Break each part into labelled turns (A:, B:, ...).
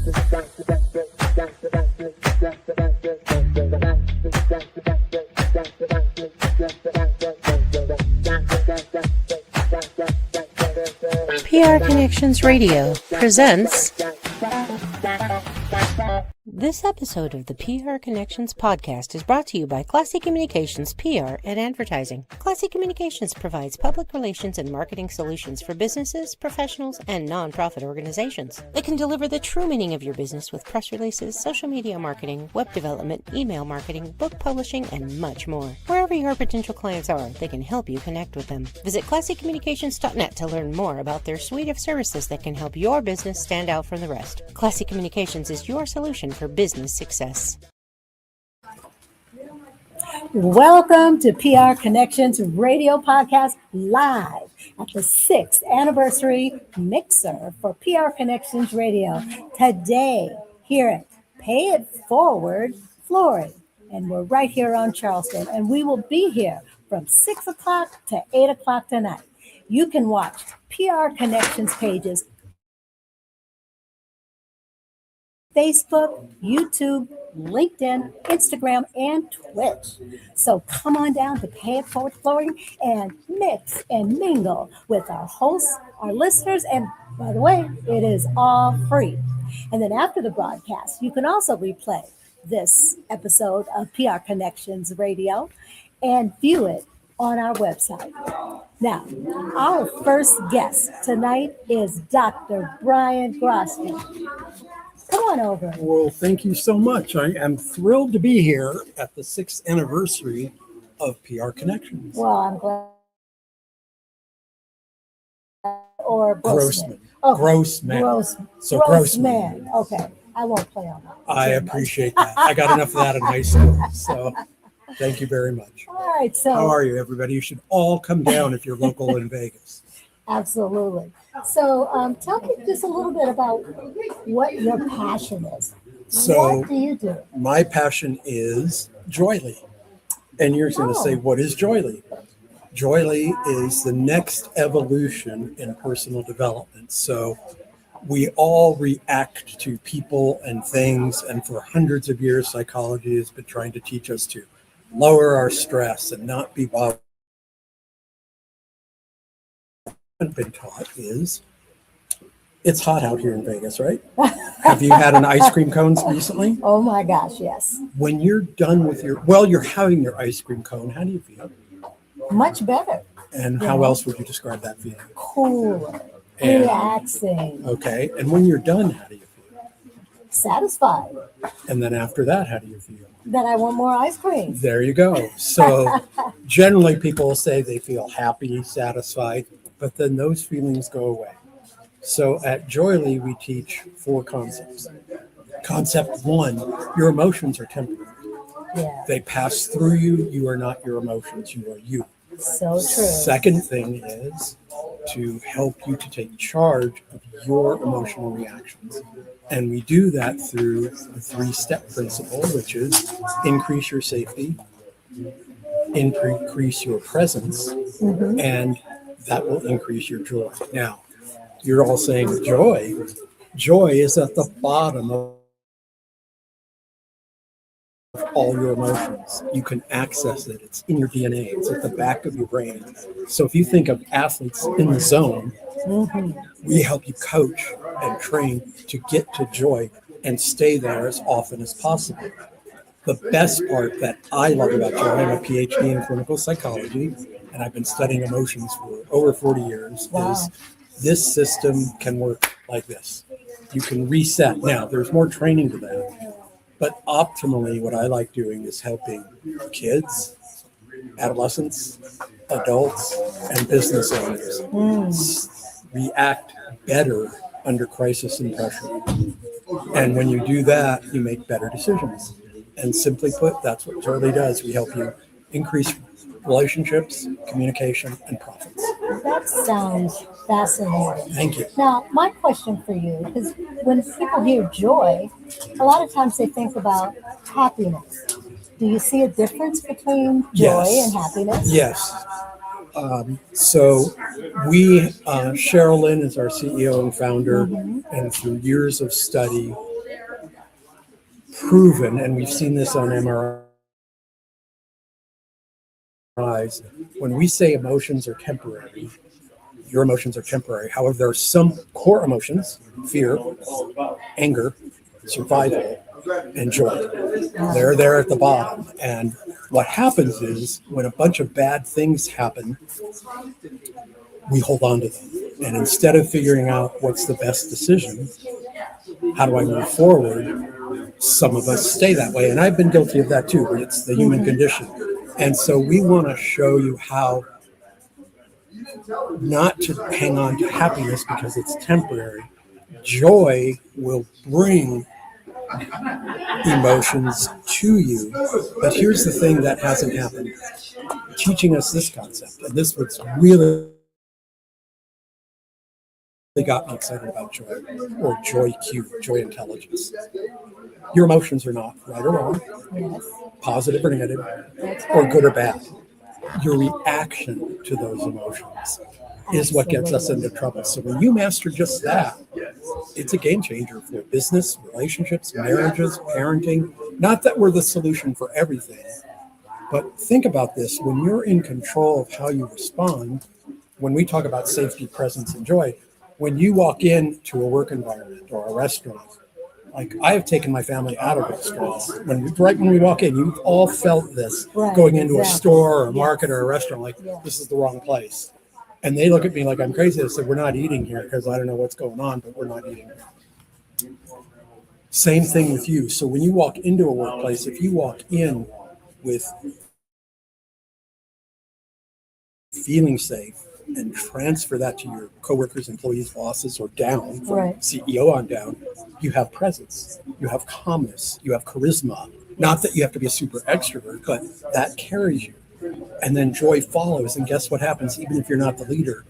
A: PR Connections Radio presents. This episode of the PR Connections podcast is brought to you by Classy Communications PR and Advertising. Classy Communications provides public relations and marketing solutions for businesses, professionals, and nonprofit organizations. They can deliver the true meaning of your business with press releases, social media marketing, web development, email marketing, book publishing, and much more. Wherever your potential clients are, they can help you connect with them. Visit classycommunications.net to learn more about their suite of services that can help your business stand out from the rest. Classy Communications is your solution for business success.
B: Welcome to PR Connections Radio Podcast live at the 6th anniversary mixer for PR Connections Radio. Today, here at Pay It Forward, Florida. And we're right here on Charleston. And we will be here from 6 o'clock to 8 o'clock tonight. You can watch PR Connections pages Facebook, YouTube, LinkedIn, Instagram, and Twitch. So come on down to Pay It Forward Flooring and mix and mingle with our hosts, our listeners, and by the way, it is all free. And then after the broadcast, you can also replay this episode of PR Connections Radio and view it on our website. Now, our first guest tonight is Dr. Brian Grossman. Come on over.
C: Well, thank you so much. I am thrilled to be here at the 6th anniversary of PR Connections.
B: Well, I'm glad. Or
C: Grossman.
B: Oh,
C: Grossman.
B: Grossman. Okay, I won't play on that.
C: I appreciate that. I got enough of that in high school. So thank you very much.
B: All right. So
C: how are you, everybody? You should all come down if you're local in Vegas.
B: Absolutely. So tell me just a little bit about what your passion is.
C: So
B: what do you do?
C: My passion is Joyly. And you're going to say, what is Joyly? Joyly is the next evolution in personal development. So we all react to people and things. And for hundreds of years, psychology has been trying to teach us to lower our stress and not be bothered. Been taught is it's hot out here in Vegas, right? Have you had an ice cream cones recently?
B: Oh my gosh, yes.
C: When you're done with you're having your ice cream cone, how do you feel?
B: Much better.
C: And how else would you describe that feeling?
B: Cooler, relaxing.
C: Okay. And when you're done, how do you feel?
B: Satisfied.
C: And then after that, how do you feel?
B: That I want more ice cream.
C: There you go. So generally people will say they feel happy, satisfied, but then those feelings go away. So at Joyly, we teach 4 concepts. Concept 1, your emotions are temporary.
B: Yeah.
C: They pass through you. You are not your emotions. You are you.
B: So true.
C: Second thing is to help you to take charge of your emotional reactions. And we do that through the 3-step principle, which is increase your safety, increase your presence, and that will increase your joy. Now, you're all saying joy. Joy is at the bottom of all your emotions. You can access it. It's in your DNA. It's at the back of your brain. So if you think of athletes in the zone, we help you coach and train to get to joy and stay there as often as possible. The best part that I love about joy, I'm a PhD in clinical psychology, and I've been studying emotions for over 40 years, is this system can work like this. You can reset. Now, there's more training to that, but optimally, what I like doing is helping kids, adolescents, adults, and business owners react better under crisis and pressure. And when you do that, you make better decisions. And simply put, that's what Joyly does. We help you increase relationships, communication, and profits.
B: That sounds fascinating.
C: Thank you.
B: Now, my question for you is when people hear joy, a lot of times they think about happiness. Do you see a difference between joy and happiness?
C: Yes. So we, Cheryl Lynn is our CEO and founder, and through years of study, proven, and we've seen this on MRIs, when we say emotions are temporary, your emotions are temporary. However, there are some core emotions: fear, anger, survival, and joy. They're there at the bottom. And what happens is when a bunch of bad things happen, we hold on to them. And instead of figuring out what's the best decision, how do I move forward, some of us stay that way. And I've been guilty of that too, but it's the human condition. And so we want to show you how not to hang on to happiness because it's temporary. Joy will bring emotions to you. But here's the thing that hasn't happened. Teaching us this concept, and this was really got me excited about joy, or joy Q, joy intelligence. Your emotions are not right or wrong,
B: Yes.
C: positive or negative,
B: That's
C: or
B: right.
C: good or bad. Your reaction to those emotions is what gets us into trouble. So when you master just that, it's a game changer for business, relationships, marriages, parenting. Not that we're the solution for everything, but think about this. When you're in control of how you respond, when we talk about safety, presence, and joy, when you walk into a work environment or a restaurant, like I have taken my family out of restaurants. Right when we walk in, you've all felt this
B: Right,
C: going into a
B: exactly.
C: store or a
B: Yes.
C: market or a restaurant, like
B: Yes.
C: this is the wrong place. And they look at me like I'm crazy. I said, we're not eating here because I don't know what's going on, but we're not eating here. Same thing with you. So when you walk into a workplace, if you walk in with feeling safe and transfer that to your coworkers, employees, bosses, or down, from
B: Right.
C: CEO on down, you have presence, you have calmness, you have charisma. Not that you have to be a super extrovert, but that carries you. And then joy follows. And guess what happens? Even if you're not the leader,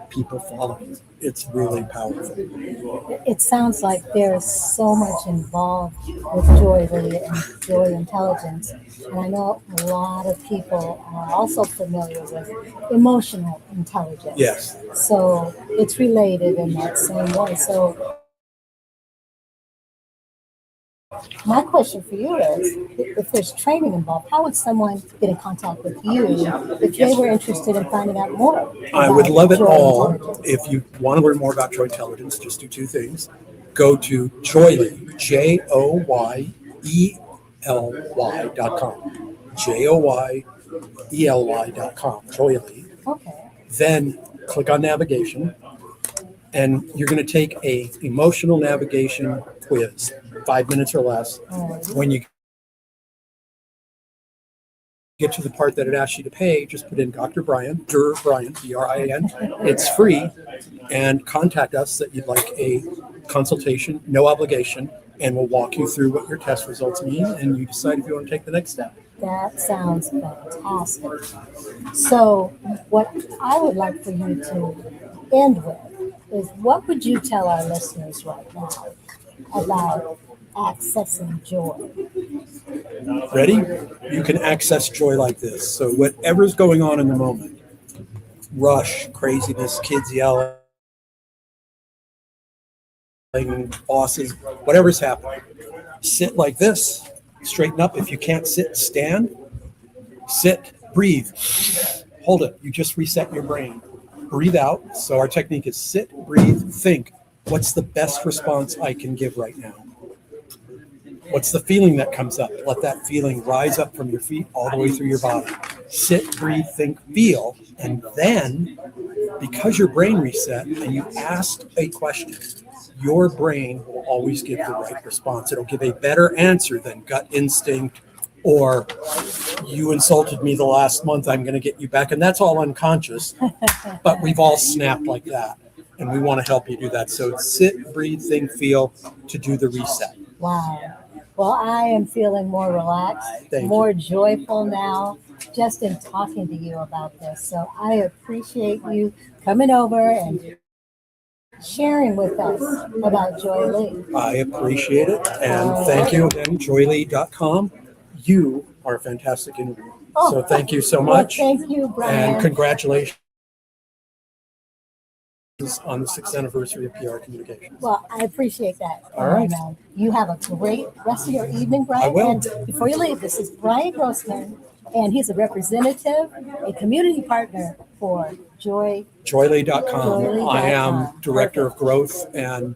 C: people follow you. It's really powerful.
B: It sounds like there's so much involved with joy Lee, and joy intelligence. And I know a lot of people are also familiar with emotional intelligence.
C: Yes.
B: So it's related in that same way. So my question for you is, if there's training involved, how would someone get in contact with you if they were interested in finding out more?
C: I would
B: about
C: love it
B: joy
C: all.
B: intelligence?
C: If you want to learn more about joy intelligence, just do two things. Go to Joyly, JOYELY.com. JOYELY.com. Joyly.
B: Okay.
C: Then click on navigation, and you're going to take a emotional navigation quiz, 5 minutes or less. When you get to the part that it asks you to pay, just put in Dr. Brian, Brian, BRIAN. It's free, and contact us that you'd like a consultation, no obligation, and we'll walk you through what your test results mean, and you decide if you want to take the next step.
B: That sounds fantastic. So, what I would like for you to end with is, what would you tell our listeners right now about accessing joy?
C: Ready? You can access joy like this. So whatever's going on in the moment, rush, craziness, kids yelling, bosses, whatever's happening, sit like this, straighten up. If you can't sit, stand, sit, breathe, hold it. You just reset your brain. Breathe out. So our technique is sit, breathe, think. What's the best response I can give right now? What's the feeling that comes up? Let that feeling rise up from your feet all the way through your body. Sit, breathe, think, feel. And then, because your brain reset and you asked a question, your brain will always give the right response. It'll give a better answer than gut instinct or you insulted me the last month, I'm going to get you back. And that's all unconscious, but we've all snapped like that. And we want to help you do that. So sit, breathe, think, feel to do the reset.
B: Wow. Well, I am feeling more relaxed, more joyful now, just in talking to you about this. So I appreciate you coming over and sharing with us about Joy Lee.
C: I appreciate it. And thank you again, joyly.com. You are a fantastic interview. So thank you so much.
B: Well, thank you, Brian.
C: And congratulations. on the 6th anniversary of PR Communications.
B: Well, I appreciate that.
C: All right.
B: And, you have a great rest of your evening, Brian.
C: I will.
B: And before you leave, this is Brian Grossman, and he's a representative, a community partner for
C: Joyly.com.
B: Joyly.com.
C: I am Director of Growth and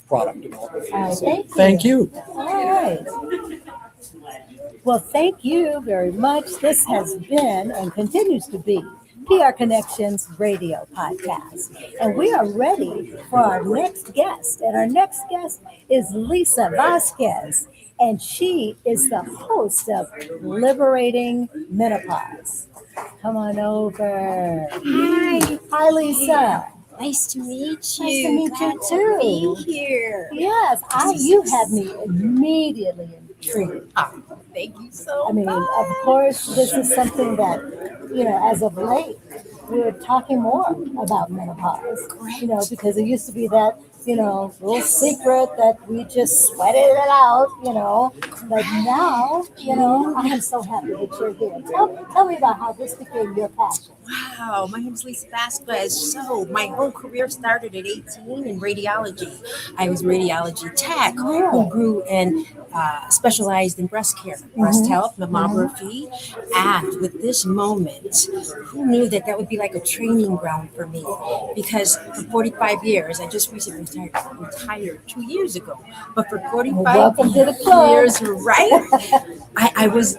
C: Product Development.
B: All right,
C: So,
B: thank you.
C: you.
B: All right. Well, thank you very much. This has been and continues to be PR Connections Radio Podcast. And we are ready for our next guest. And our next guest is Lisa Vasquez. And she is the host of Liberating Menopause. Come on over.
D: Hi.
B: Hi, Lisa.
D: Nice to meet you.
B: Nice to meet
D: Glad
B: you
D: to
B: too.
D: be here.
B: Yes, you had me immediately intrigued.
D: Thank you so
B: I mean,
D: much.
B: of course, this is something that, as of late, we're talking more about menopause.
D: Great.
B: Because it used to be that, little secret that we just sweated it out, But now, I am so happy that you're here. Tell me about how this became your passion.
D: Wow, my name is Lisa Vasquez. So my whole career started at 18 in radiology. I was radiology tech who grew and specialized in breast care, breast health, mammography. And with this moment, who knew that would be like a training ground for me? Because for 45 years, I just recently retired 2 years ago. But for 45
B: Welcome to the club.
D: years, right? I was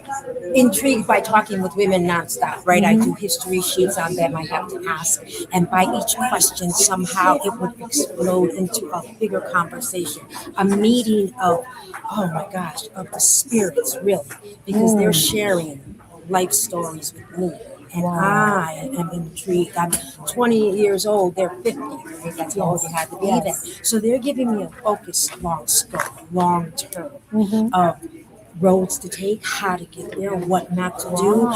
D: intrigued by talking with women nonstop, right? I do history sheets on them I have to ask. And by each question, somehow it would explode into a bigger conversation, a meeting of, oh my gosh, of the spirits, really, because they're sharing life stories with me. And I am intrigued. I'm 20 years old. They're 50. Right? That's how old you had to be then. So they're giving me a focused, long scope, long term of roads to take, how to get there, what not to do,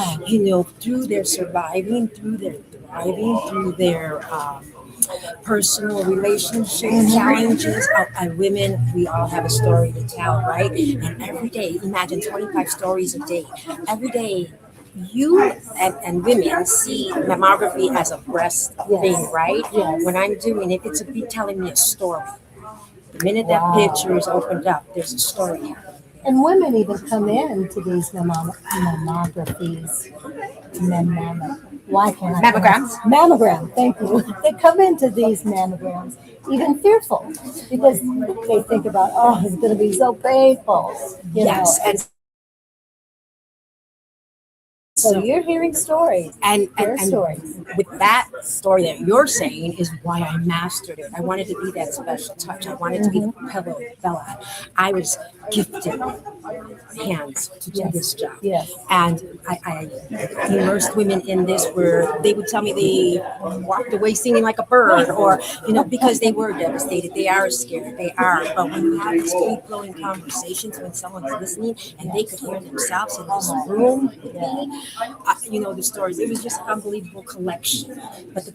D: through their surviving, through their thriving, through their personal relationship challenges. Women, we all have a story to tell, right? And every day, imagine 25 stories a day. Every day, you and women see mammography as a breast thing, right?
B: Yes.
D: When I'm doing it, it's telling me a story. The minute that picture is opened up, there's a story happening.
B: And women even come in to these mammographies. Why can't I?
D: Mammograms.
B: Mammogram, thank you. They come into these mammograms even fearful because they think about, it's going to be so painful. You know.
D: And
B: So you're hearing stories.
D: And
B: stories.
D: With that story that you're saying is why I mastered it. I wanted to be that special touch. I wanted to be the pillow fella. I was gifted hands to do this job.
B: Yes.
D: And I immersed women in this where they would tell me they walked away singing like a bird or, because they were devastated. They are scared. They are. But when you have these free-flowing conversations, when someone's listening and they could hear themselves in this room with me, the stories. It was just an unbelievable collection. But the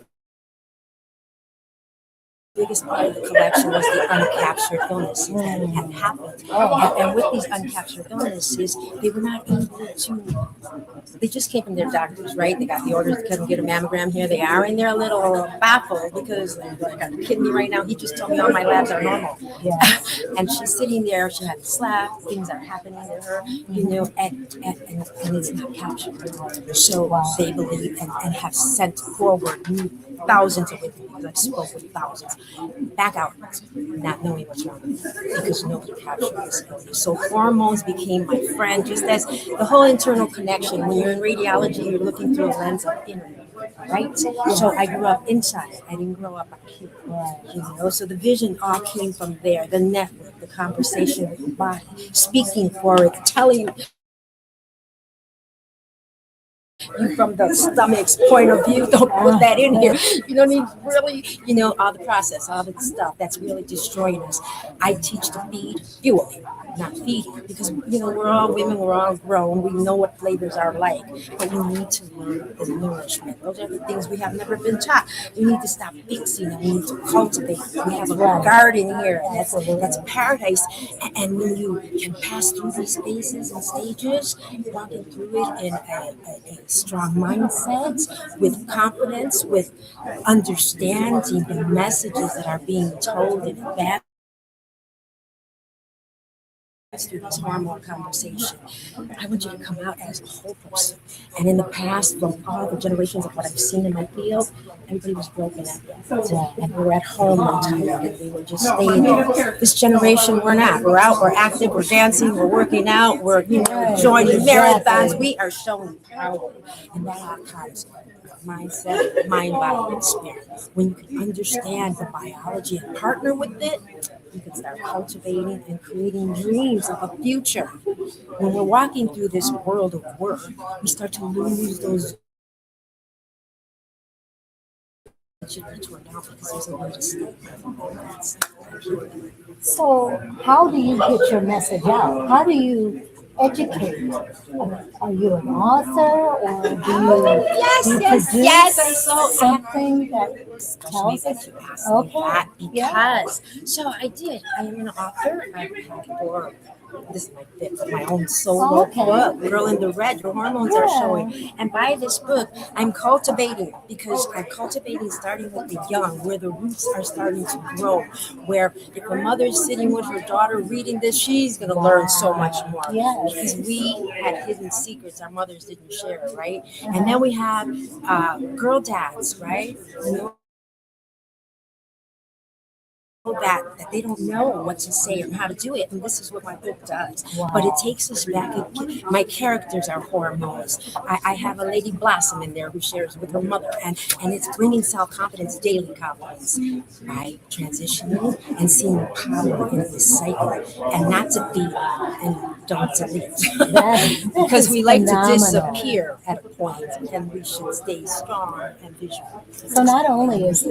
D: biggest part of the collection was the uncaptured illnesses that had happened. And with these uncaptured illnesses, they were not able to, they just came from their doctors, right? They got the orders to come get a mammogram. Here they are, and they're a little baffled because I got a kidney right now. He just told me all my labs are normal.
B: Yes.
D: And she's sitting there, she had a slap, things are happening to her, and it's not captured. So they believe and have sent forward thousands of women, because I spoke with thousands, back out, not knowing what's wrong with them, because nobody captured this illness. So hormones became my friend, just as the whole internal connection. When you're in radiology, you're looking through a lens of inner, right? So I grew up inside. I didn't grow up up here. So the vision all came from there, the network, the conversation with the body, speaking for it, telling you from the stomach's point of view. Don't put that in here. You don't need really, all the process, all the stuff that's really destroying us. I teach to feed, fuel, not feeding, because we're all women, we're all grown, we know what flavors are like, but we need to learn the nourishment. Those are the things we have never been taught. We need to stop fixing and we need to cultivate. We have a garden here, and that's paradise. And when you can pass through these phases and stages, walking through it in a strong mindset, with confidence, with understanding the messages that are being told in advance through this hormone conversation. I want you to come out as a whole person. And in the past, from all the generations of what I've seen in my field, everybody was broken at and we were at home one time and we were just staying there. This generation, we're not. We're out, we're active, we're dancing, we're working out, we're joining marathons. We are showing power. And that archives mindset, mind, body, and spirit. When you can understand the biology and partner with it, you can start cultivating and creating dreams of a future. When we're walking through this world of work, we start to lose those.
B: So, how do you get your message out? How do you educate? Are you an author, or do you produce something that tells us? Okay,
D: Because so I did. I am an author. For this is my fifth, my own solo book, Girl in the Red, Your Hormones Are Showing. And by this book, I'm cultivating, because I'm cultivating starting with the young, where the roots are starting to grow, where if a mother's sitting with her daughter reading this, she's going to learn so much more. Because we had hidden secrets our mothers didn't share, right? And then we have girl dads, right? That they don't know what to say or how to do it, and this is what my book does. But it takes us back. My characters are hormones. I have a lady Blossom in there who shares with her mother, and it's bringing self-confidence, daily confidence, by transitioning and seeing the power in this cycle, and not to be and don't delete because we like to disappear at a point, and we should stay strong and visual.
B: So not only is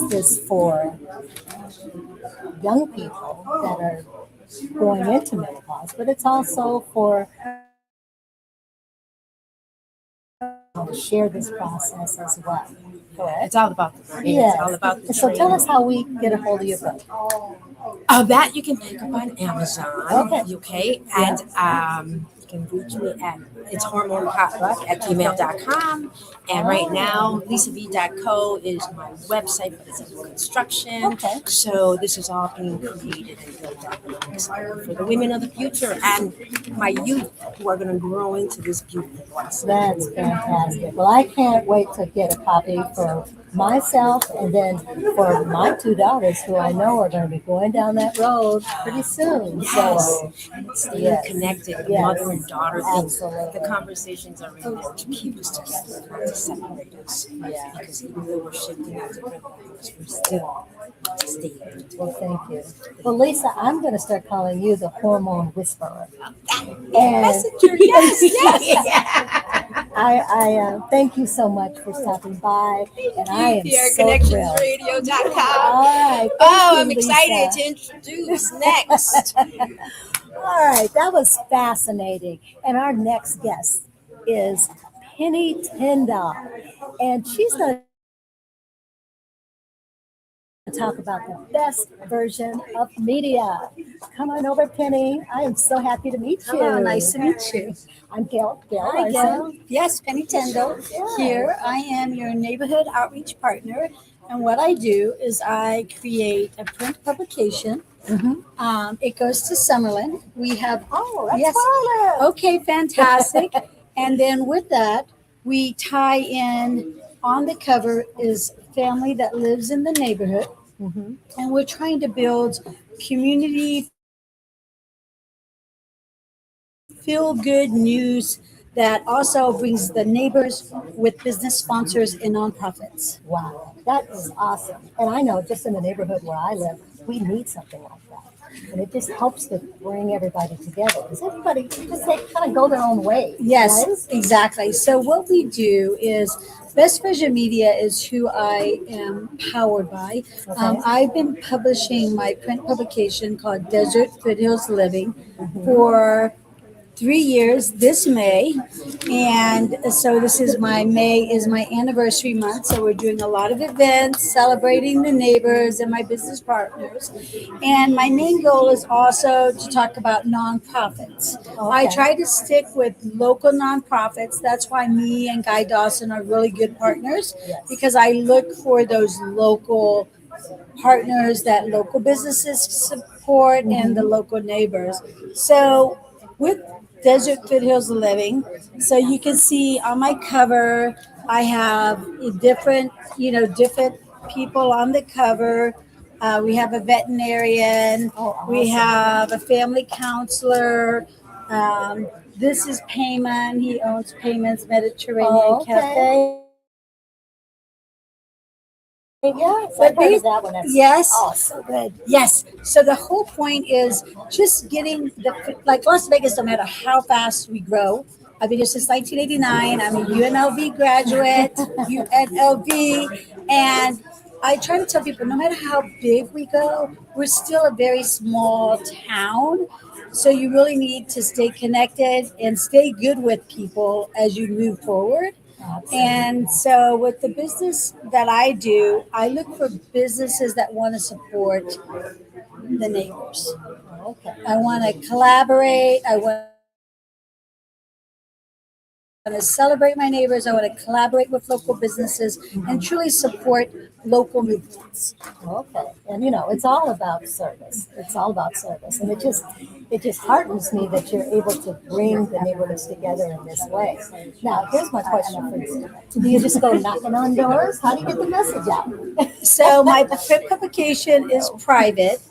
B: this for young people that are going into menopause, but it's also for to share this process as well. Correct?
D: It's all about the brain. It's all about the
B: So tell us how we get a hold of your book.
D: That you can pick up on Amazon. Okay. And you can reach me at it's hormonepotluck@gmail.com. And right now, lisab.co is my website, but it's under construction.
B: Okay.
D: So this is all being created and built up for the women of the future and my youth who are going to grow into this beautiful blossom.
B: That's fantastic. Well, I can't wait to get a copy for myself and then for my two daughters who I know are going to be going down that road pretty soon.
D: Yes.
B: So
D: staying connected, the mother and daughter thing.
B: Absolutely.
D: The conversations are in there to keep us together, not to separate us. Because even though we're shifting at different levels, we're still staying.
B: Well, thank you. Well, Lisa, I'm going to start calling you the hormone whisperer.
D: Messenger, yes.
B: I thank you so much for stopping by, and I am so thrilled.
D: PRConnectionsRadio.com.
B: All right.
D: I'm excited to introduce next.
B: All right, that was fascinating. And our next guest is Penny Tyndall, and she's going to talk about the best version of media. Come on over, Penny. I am so happy to meet you.
E: Hello, nice to meet you.
B: I'm Gail.
E: Hi, Gail. Yes, Penny Tyndall. Here, I am your neighborhood outreach partner, and what I do is I create a print publication. It goes to Summerlin. We have
B: that's where I live.
E: Okay, fantastic. And then with that, we tie in on the cover is family that lives in the neighborhood. And we're trying to build community feel good news that also brings the neighbors with business sponsors and nonprofits.
B: Wow, that is awesome. And I know just in the neighborhood where I live, we need something like that. And it just helps to bring everybody together because everybody just they kind of go their own way.
E: Yes,
B: right?
E: exactly. So what we do is Best Vision Media is who I am powered by.
B: Okay.
E: I've been publishing my print publication called Desert Foothills Living for 3 years this May. And so this is my May is my anniversary month. So we're doing a lot of events, celebrating the neighbors and my business partners. And my main goal is also to talk about nonprofits. I
B: Okay.
E: try to stick with local nonprofits. That's why me and Guy Dawson are really good partners
B: Yes.
E: because I look for those local partners that local businesses support and the local neighbors. So with Desert Foothills Living, so you can see on my cover, I have different, different people on the cover. We have a veterinarian.
B: Oh,
E: We
B: awesome.
E: have a family counselor. This is Payman. He owns Payman's Mediterranean
B: Oh, okay.
E: Cafe.
B: Yes,
E: But
B: I've heard of that one. That's
E: yes.
B: Oh, so good.
E: Yes. So the whole point is just getting like Las Vegas, no matter how fast we grow. I've been here since 1989. I'm a UNLV graduate, UNLV. And I try to tell people no matter how big we go, we're still a very small town. So you really need to stay connected and stay good with people as you move forward. And so, with the business that I do, I look for businesses that want to support the neighbors.
B: Okay.
E: I want to collaborate. I want to celebrate my neighbors. I want to collaborate with local businesses and truly support local movements.
B: Okay. And it's all about service. It's all about service. And it just heartens me that you're able to bring the neighborhoods together in this way. Now, here's my question for you. Do you just go knocking on doors? How do you get the message out?
E: So, my print publication is private.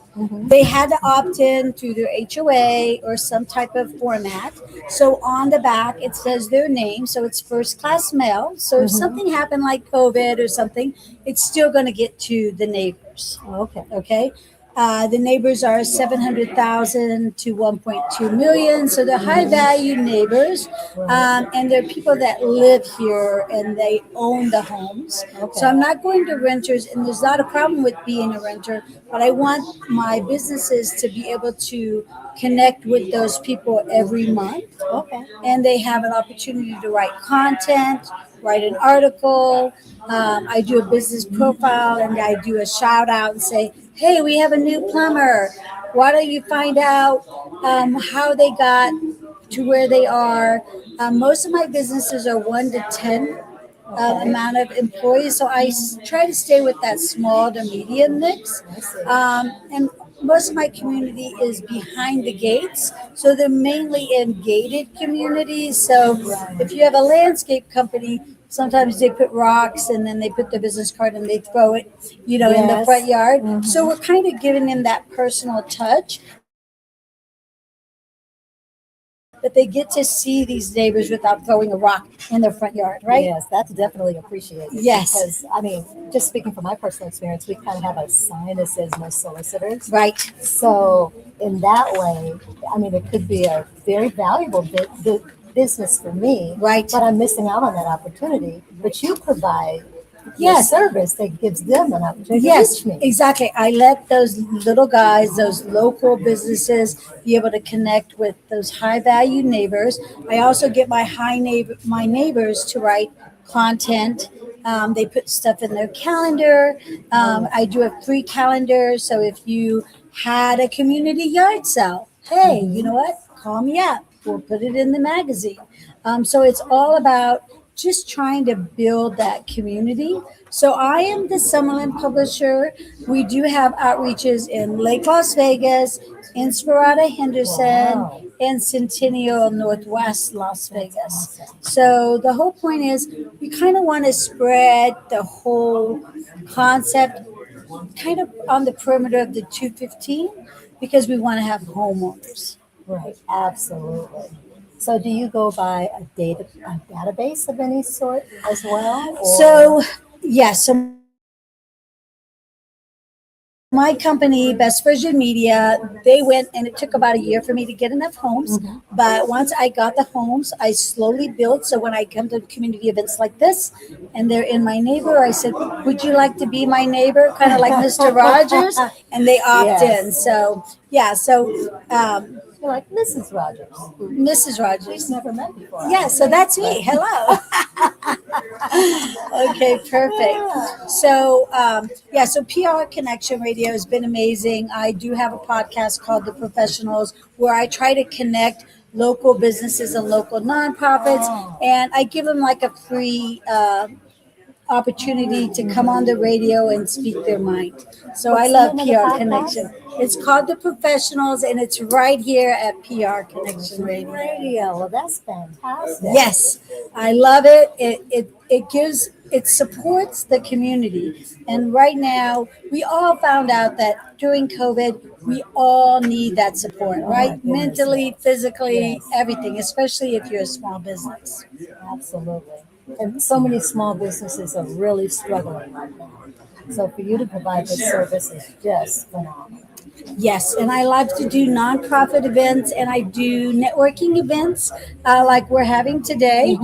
E: They had to opt in through their HOA or some type of format. So on the back, it says their name. So it's first class mail. So if something happened like COVID or something, it's still going to get to the neighbors.
B: Okay.
E: Okay. The neighbors are 700,000 to 1.2 million. So they're high value neighbors. And they're people that live here and they own the homes.
B: Okay.
E: So I'm not going to renters, and there's not a problem with being a renter, but I want my businesses to be able to connect with those people every month.
B: Okay.
E: And they have an opportunity to write content, write an article. I do a business profile and I do a shout out and say, hey, we have a new plumber. Why don't you find out how they got to where they are? Most of my businesses are 1 to 10 amount of employees. So I try to stay with that small to medium mix. And most of my community is behind the gates. So they're mainly in gated communities. So if you have a landscape company, sometimes they put rocks and then they put their business card and they throw it, in the
B: Yes.
E: front yard. So we're kind of giving them that personal touch. That they get to see these neighbors without throwing a rock in their front yard, right?
B: Yes, that's definitely appreciated.
E: Yes.
B: Because, just speaking from my personal experience, we kind of have a sign that says no solicitors.
E: Right.
B: So, in that way, it could be a very valuable business for me.
E: Right.
B: But I'm missing out on that opportunity. But you provide
E: Yes.
B: service that gives them an opportunity
E: Yes,
B: to reach me.
E: exactly. I let those little guys, those local businesses, be able to connect with those high value neighbors. I also get my neighbors to write content. They put stuff in their calendar. I do a free calendar. So if you had a community yard sale, hey, you know what? Call me up. We'll put it in the magazine. So it's all about just trying to build that community. So I am the Summerlin publisher. We do have outreaches in Lake Las Vegas, Inspirada Henderson,
B: Wow.
E: and Centennial Northwest Las Vegas. So the whole point is we kind of want to spread the whole concept kind of on the perimeter of the 215 because we want to have homeowners.
B: Right, absolutely. So, do you go by a database of any sort as well? Or?
E: So, yes. So my company, Best Version Media, they went and it took about a year for me to get enough homes. But once I got the homes, I slowly built. So when I come to community events like this and they're in my neighbor, I said, would you like to be my neighbor? Kind of like Mr. Rogers. And they opt in. So, yeah. So,
B: You're like Mrs. Rogers.
E: Mrs. Rogers.
B: Never met before.
E: Yeah, so that's me. Hello. Okay, perfect. So, so PR Connection Radio has been amazing. I do have a podcast called The Professionals where I try to connect local businesses and local nonprofits, and I give them like a free opportunity to come on the radio and speak their mind. So I love PR Connection. It's called The Professionals, and it's right here at PR Connection Radio.
B: Well, that's fantastic.
E: Yes, I love it. It supports the community. And right now, we all found out that during COVID, we all need that support, right? Mentally, physically, everything, especially if you're a small business.
B: Absolutely. And so many small businesses are really struggling right now. So for you to provide this service is just phenomenal.
E: Yes, and I love to do nonprofit events and I do networking events like we're having today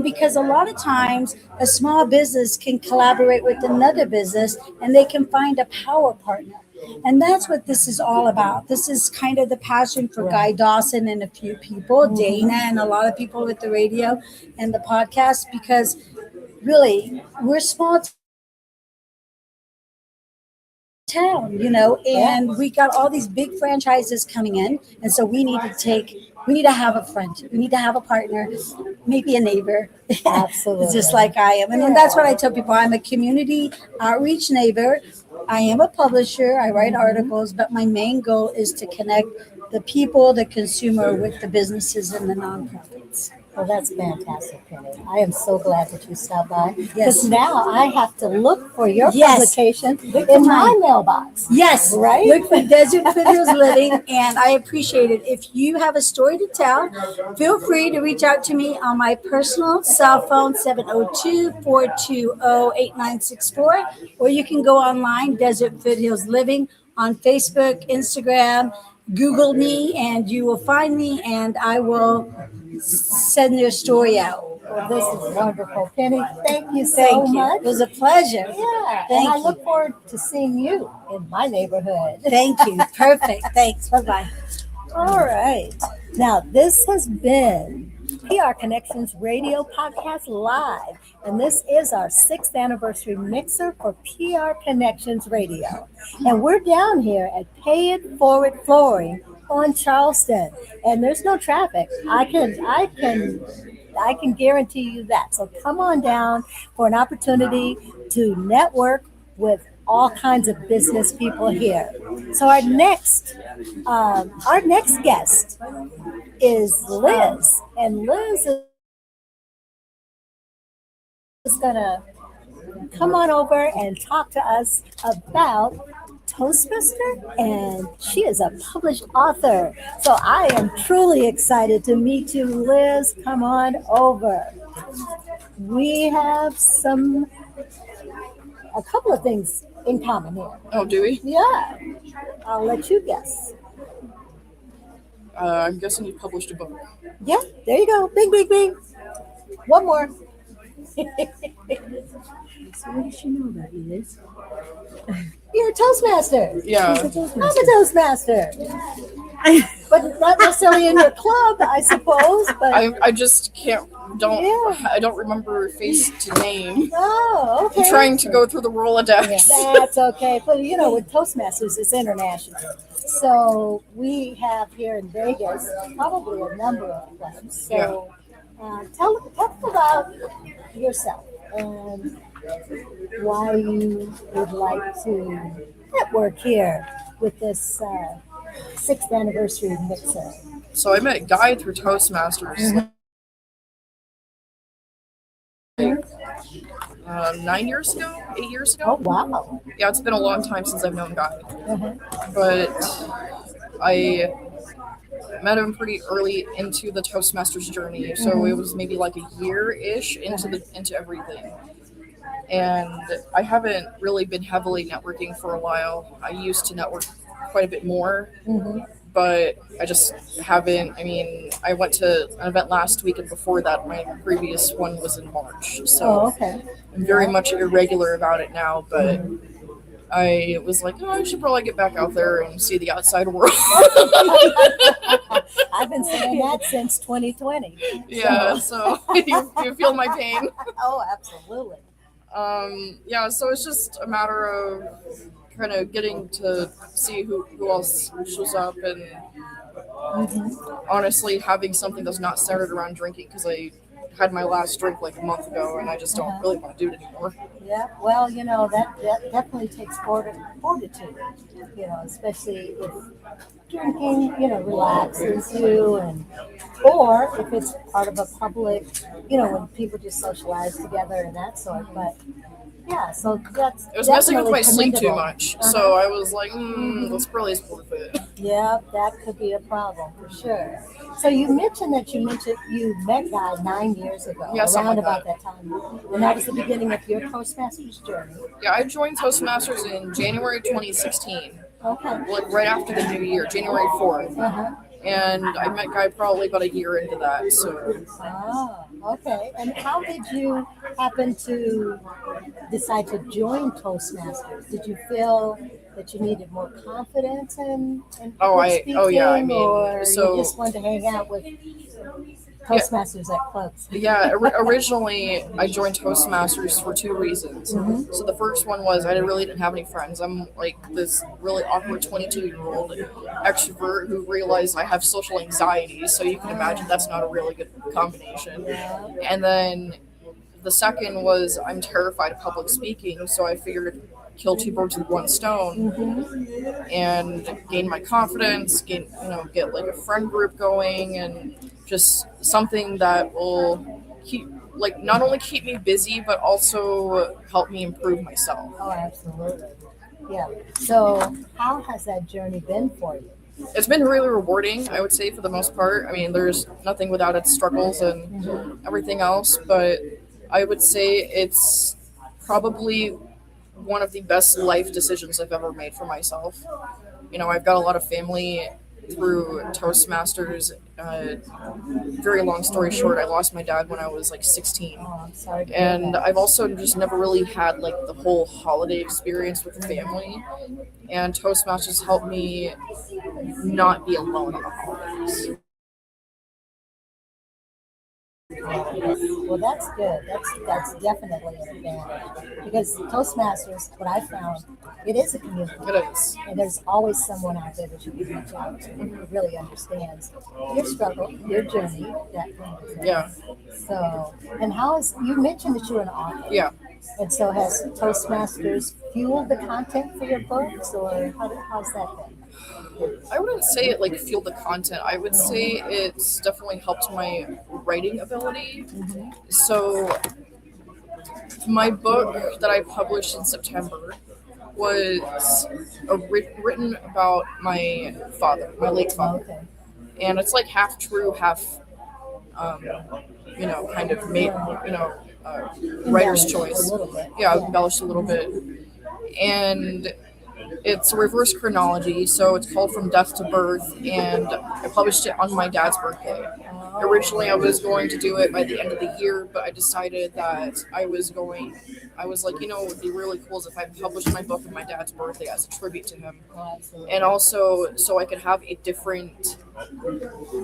E: because a lot of times a small business can collaborate with another business and they can find a power partner. And that's what this is all about. This is kind of the passion for Guy Dawson and a few people, Dana and a lot of people with the radio and the podcast, because really we're small town, and we got all these big franchises coming in. And so we need to have a friend. We need to have a partner, maybe a neighbor.
B: Absolutely.
E: Just like I am. And then that's what I tell people. I'm a community outreach neighbor. I am a publisher. I write articles, but my main goal is to connect the people, the consumer with the businesses and the nonprofits.
B: Well, that's fantastic, Penny. I am so glad that you stopped by.
E: Yes.
B: Because now I have to look for your
E: Yes.
B: publication in my mailbox.
E: Yes,
B: Right?
E: Look for Desert Foothills Living, and I appreciate it. If you have a story to tell, feel free to reach out to me on my personal cell phone, 702-420-8964, or you can go online, Desert Foothills Living, on Facebook, Instagram, Google me, and you will find me, and I will send your story out.
B: Well, this is wonderful. Penny, thank you so
E: Thank you.
B: much.
E: It was a pleasure.
B: Yeah,
E: Thank
B: and I
E: you.
B: look forward to seeing you in my neighborhood.
E: Thank you. Perfect. Thanks. Bye-bye.
B: All right. Now, this has been PR Connections Radio Podcast Live, and this is our 6th anniversary mixer for PR Connections Radio. And we're down here at Pay It Forward Flooring on Charleston, and there's no traffic. I can guarantee you that. So come on down for an opportunity to network with all kinds of business people here. So our next guest is Liz, and Liz is gonna come on over and talk to us about Toastmaster, and she is a published author. So I am truly excited to meet you, Liz. Come on over. We have a couple of things in common here.
F: Oh, do we?
B: Yeah, I'll let you guess.
F: I'm guessing you published a book.
B: Yeah, there you go. Bing, bing, bing. One more.
E: So what does she know about you, Liz?
B: You're a Toastmaster.
F: Yeah.
B: I'm a Toastmaster. But not necessarily in your club, I suppose. But
F: I just can't,
B: Yeah.
F: I don't remember face to name.
B: oh, okay.
F: I'm trying to go through the Rolodex.
B: That's okay. But with Toastmasters, it's international. So we have here in Vegas probably a number of clubs. So tell us about yourself and why you would like to network here with this 6th anniversary mixer.
F: So I met Guy through Toastmasters. 9 years ago, 8 years ago.
B: Oh, wow.
F: Yeah, it's been a long time since I've known Guy,
B: Uh-huh.
F: but I met him pretty early into the Toastmasters journey. So it was maybe like a year-ish into everything. and I haven't really been heavily networking for a while. I used to network quite a bit more, but I just haven't. I mean, I went to an event last week, and before that, my previous one was in March. So
B: okay.
F: I'm very much irregular about it now, but I was like, oh, I should probably get back out there and see the outside world.
B: I've been saying that since 2020.
F: Yeah, so you feel my pain.
B: Oh, absolutely.
F: Yeah, so it's just a matter of kind of getting to see who else shows up, and honestly having something that's not centered around drinking, because I had my last drink like a month ago and I just don't really want to do it anymore.
B: Yeah, well, that definitely takes fortitude, especially if drinking, relaxes you, or if it's part of a public, when people just socialize together and that sort. But yeah, so that's
F: It was messing with my sleep too
B: commendable.
F: much, so I was like, this probably is worth it.
B: Yeah, that could be a problem for sure. So you mentioned you met God 9 years ago,
F: Yeah, something
B: around
F: like
B: about
F: that.
B: that time, and that was the beginning of your Toastmasters journey.
F: Yeah, I joined Toastmasters in January 2016,
B: Okay.
F: like right after the new year, January 4th. And I met Guy probably about a year into that, so
B: Oh, okay. And how did you happen to decide to join Toastmasters? Did you feel that you needed more confidence in public speaking,
F: I mean,
B: or
F: so-
B: you just wanted to hang out with Toastmasters at clubs?
F: yeah, originally I joined Toastmasters for two reasons. So the first one was I really didn't have any friends. I'm like this really awkward 22-year-old extrovert who realized I have social anxiety, so you can imagine that's not a really good combination. And then the second was I'm terrified of public speaking, so I figured kill two birds with one stone and gain my confidence, get like a friend group going, and just something that will not only keep me busy but also help me improve myself.
B: Oh, absolutely. Yeah. So how has that journey been for you?
F: It's been really rewarding, I would say, for the most part. I mean, there's nothing without its struggles and everything else, but I would say it's probably one of the best life decisions I've ever made for myself. I've got a lot of family through Toastmasters. Very long story short, I lost my dad when I was like 16.
B: Oh, I'm sorry to hear
F: And
B: that.
F: I've also just never really had like the whole holiday experience with the family. And Toastmasters helped me not be alone on the holidays.
B: Well, that's good. That's definitely an advantage, because Toastmasters, what I found, it is a community,
F: It is.
B: and there's always someone out there that you can reach out to who really understands your struggle, your journey, that kind of thing.
F: Yeah.
B: So, and you mentioned that you're an author,
F: Yeah.
B: and so has Toastmasters fueled the content for your books, or how's that been?
F: I wouldn't say it like fueled the content. I would say it's definitely helped my writing ability. So my book that I published in September was written about my father, my late father.
B: Okay.
F: And it's like half true, half, kind of made, writer's
B: Embellished
F: choice.
B: a little bit.
F: Yeah, I've embellished a little bit. And it's a reverse chronology, so it's called From Death to Birth, and I published it on my dad's birthday. Originally, I was going to do it by the end of the year, but I decided that I was like, it would be really cool if I published my book on my dad's birthday as a tribute to him.
B: Oh, absolutely.
F: And also, so I could have a different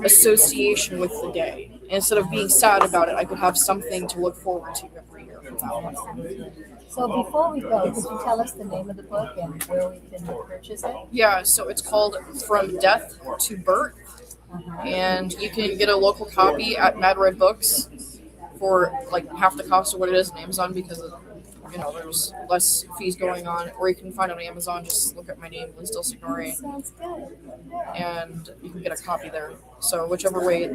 F: association with the day. Instead of being sad about it, I could have something to look forward to every year from now on.
B: So before we go, could you tell us the name of the book and where we can purchase it?
F: Yeah, so it's called From Death to Birth, and you can get a local copy at Mad Red Books for like half the cost of what it is on Amazon, because there's less fees going on, or you can find it on Amazon. Just look at my name, Liz Del Signore,
B: Sounds good.
F: and you can get a copy there. So whichever way.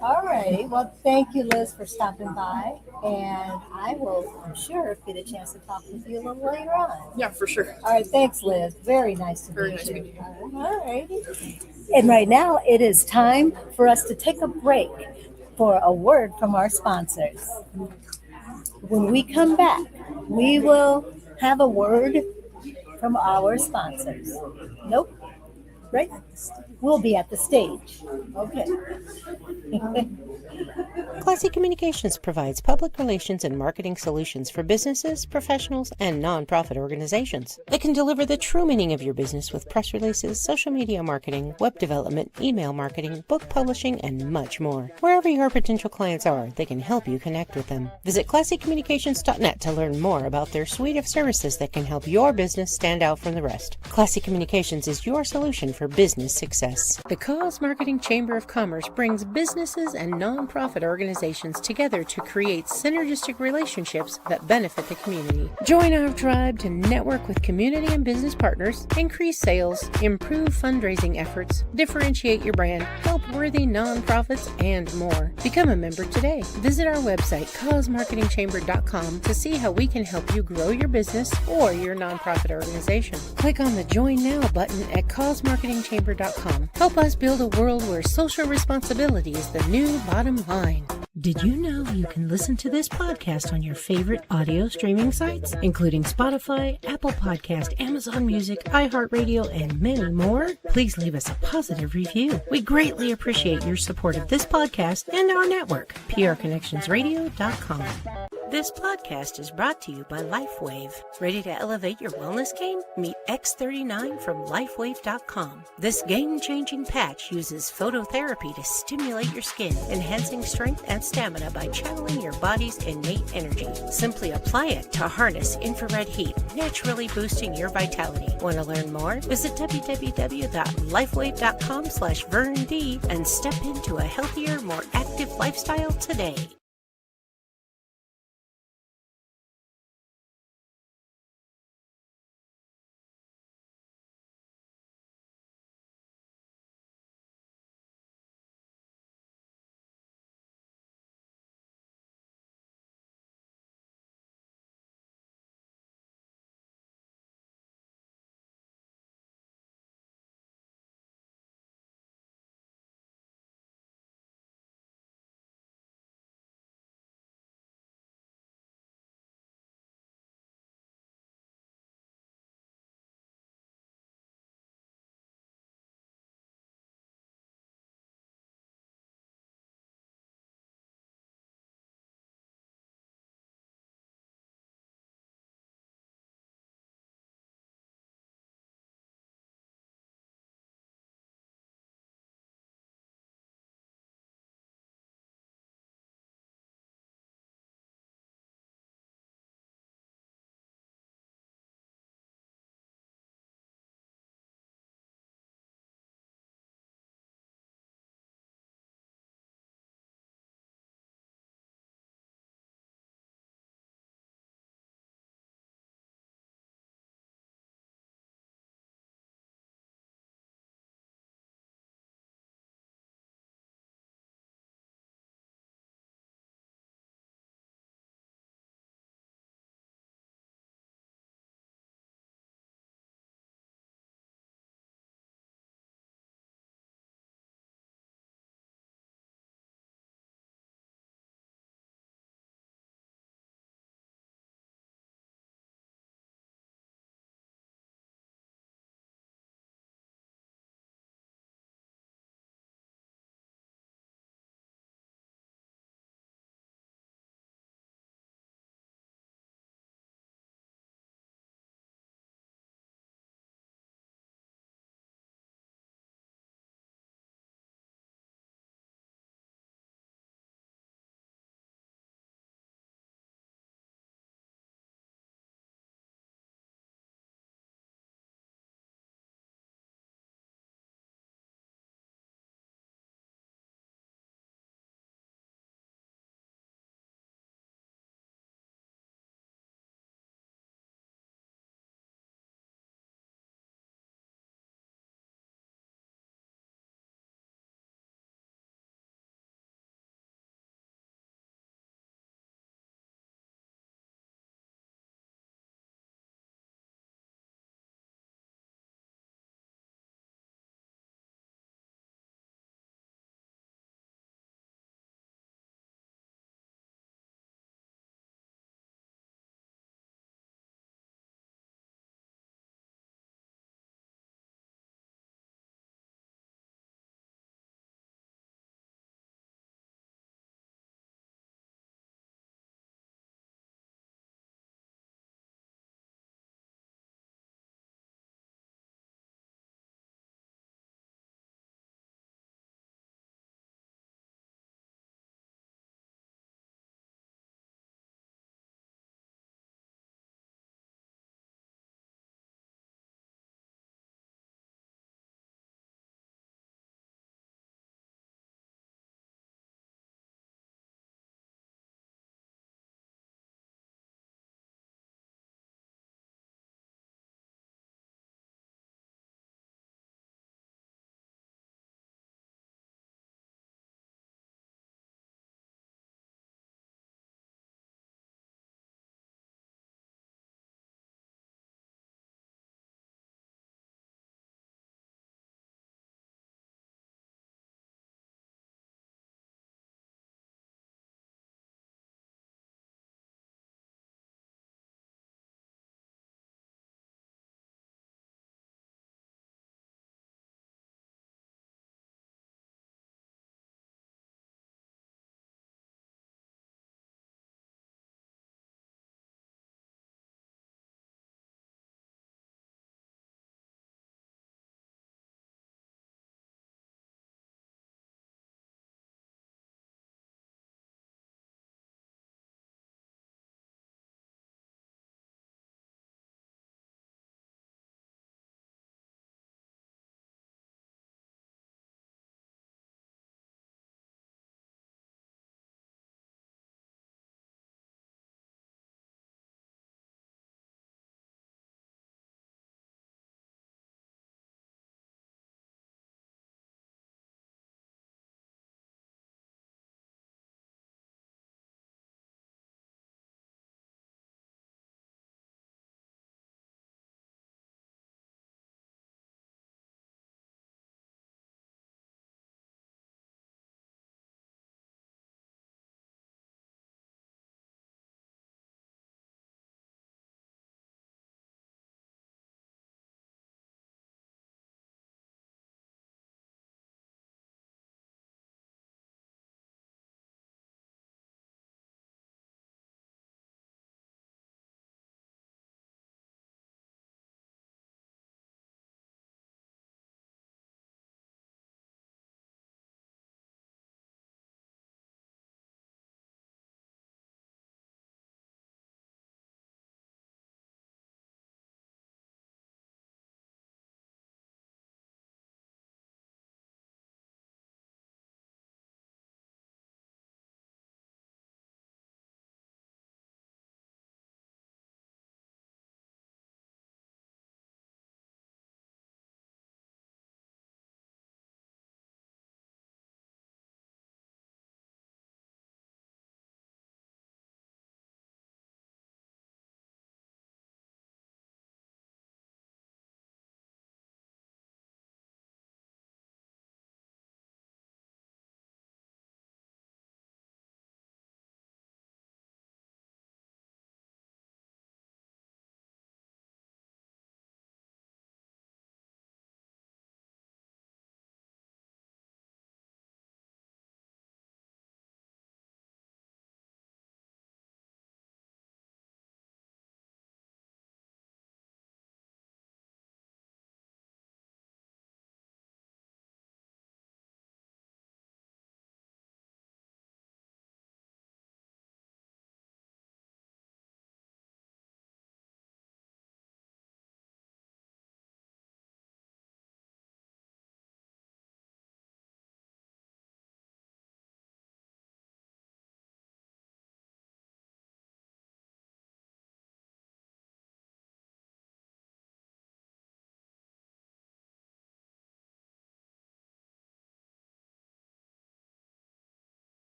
B: All righty. Well, thank you, Liz, for stopping by. And I'm sure, get a chance to talk with you a little later on.
F: Yeah, for sure.
B: All right. Thanks, Liz. Very nice to
F: Very
B: meet
F: nice
B: you.
F: meeting you.
B: All righty. And right now, it is time for us to take a break for a word from our sponsors. When we come back, we will have a word from our sponsors. Nope, right? We'll be at the stage. Okay.
A: Classy Communications provides public relations and marketing solutions for businesses, professionals, and nonprofit organizations. They can deliver the true meaning of your business with press releases, social media marketing, web development, email marketing, book publishing, and much more. Wherever your potential clients are, they can help you connect with them. Visit classycommunications.net to learn more about their suite of services that can help your business stand out from the rest. Classy Communications is your solution for business success. The Cause Marketing Chamber of Commerce brings businesses and nonprofit organizations together to create synergistic relationships that benefit the community. Join our tribe to network with community and business partners, increase sales, improve fundraising efforts, differentiate your brand, help worthy nonprofits, and more. Become a member today. Visit our website, causemarketingchamber.com, to see how we can help you grow your business or your nonprofit organization. Click on the Join Now button at causemarketingchamber.com. Help us build a world where social responsibility is the new bottom line. Did you know you can listen to this podcast on your favorite audio streaming sites, including Spotify, Apple Podcast, Amazon Music, iHeartRadio, and many more? Please leave us a positive review. We greatly appreciate your support of this podcast and our network, prconnectionsradio.com. This podcast is brought to you by LifeWave. Ready to elevate your wellness game? Meet X39 from LifeWave.com. This game-changing patch uses phototherapy to stimulate your skin, enhancing strength and stamina by channeling your body's innate energy. Simply apply it to harness infrared heat, naturally boosting your vitality. Want to learn more? Visit www.lifewave.com/VernD and step into a healthier, more active lifestyle today.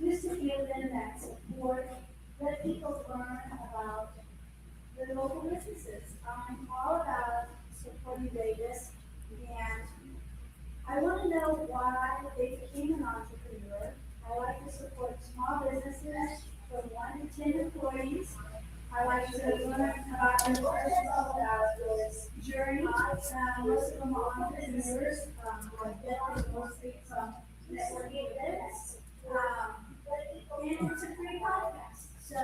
G: just to give them that support, let people learn about the local businesses. I'm all about supporting Vegas, and I want to know why they became an entrepreneur. I like to support small businesses from 1 to 10 employees. I like to learn about their personal journey. Most of them are entrepreneurs. I've been mostly from networking events. And it's a free podcast. So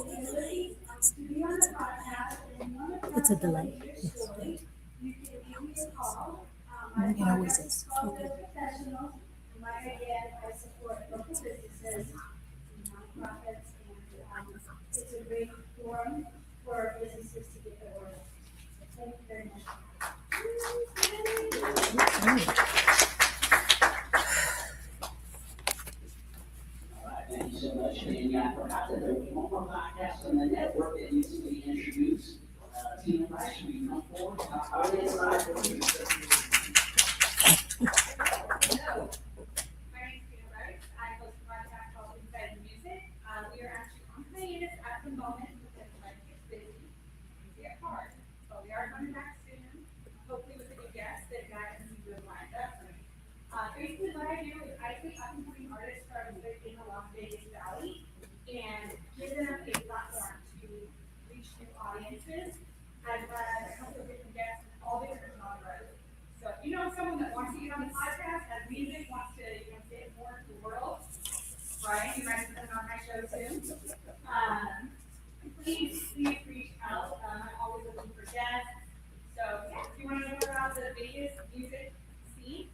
G: you really to be on the podcast and one of the
B: It's a delay.
G: story, you can give me a call.
B: It always is.
G: Okay. Professionals, and like again, I support local businesses, nonprofits, and it's a great forum for businesses to get their word out. Thank you very much.
H: Thank you so much. And I forgot that there was one more podcast on the network that needs to be introduced. Tina Rice, should we come forward?
I: We are actually on hiatus at the moment because life gets busy. Things get hard, but we are coming back soon. Hopefully with a good guest that got some good lined up. Basically what I do is I take up and coming artists from in the Las Vegas Valley and give them a platform to reach new audiences. I've had a couple of different guests in all different genres. So if you know someone that wants to get on the podcast, has music, wants to say it more to the world, right? You might be coming on my show soon. Please reach out. I'm always looking for guests. So yeah, if you want to know more about the Vegas music scene,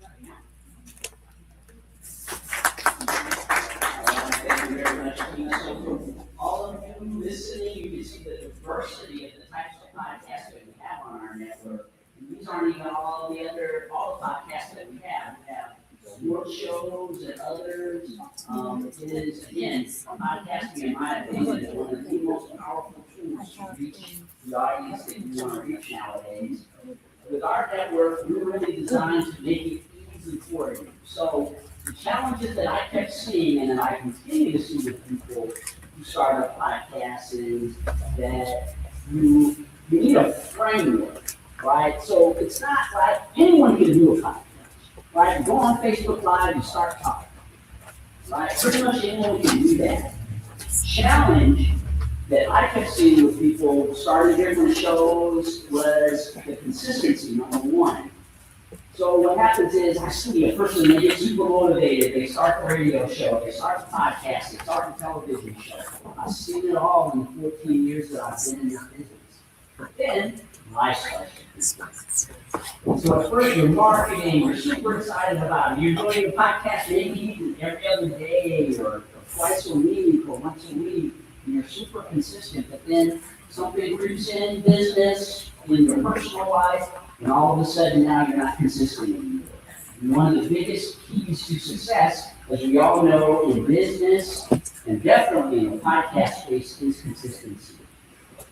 I: let me know.
H: Thank you very much, Tina. So for all of you listening, you can see the diversity of the types of podcasts that we have on our network. And these aren't even all the podcasts that we have. We have sports shows and others. It is, again, podcasting, in my opinion, is one of the most powerful tools to reach the audience that you want to reach nowadays. With our network, we're really designed to make it easy for you. So the challenges that I kept seeing, and that I continue to see with people who start up podcasts, is that you need a framework, right? So it's not like anyone can do a podcast. Right, you go on Facebook Live, you start talking. Right, pretty much anyone can do that. Challenge that I kept seeing with people starting different shows was the consistency, number one. So what happens is I see a person, they get super motivated, they start the radio show, they start the podcast, they start the television show. I've seen it all in the 14 years that I've been in this business. But then, life starts. So at first you're marketing, you're super excited about it. You're doing a podcast maybe even every other day or twice a week or once a week. And you're super consistent, but then something creeps in business, in your personal life, and all of a sudden now you're not consistent anymore. And one of the biggest keys to success, as we all know in business and definitely in the podcast space, is consistency.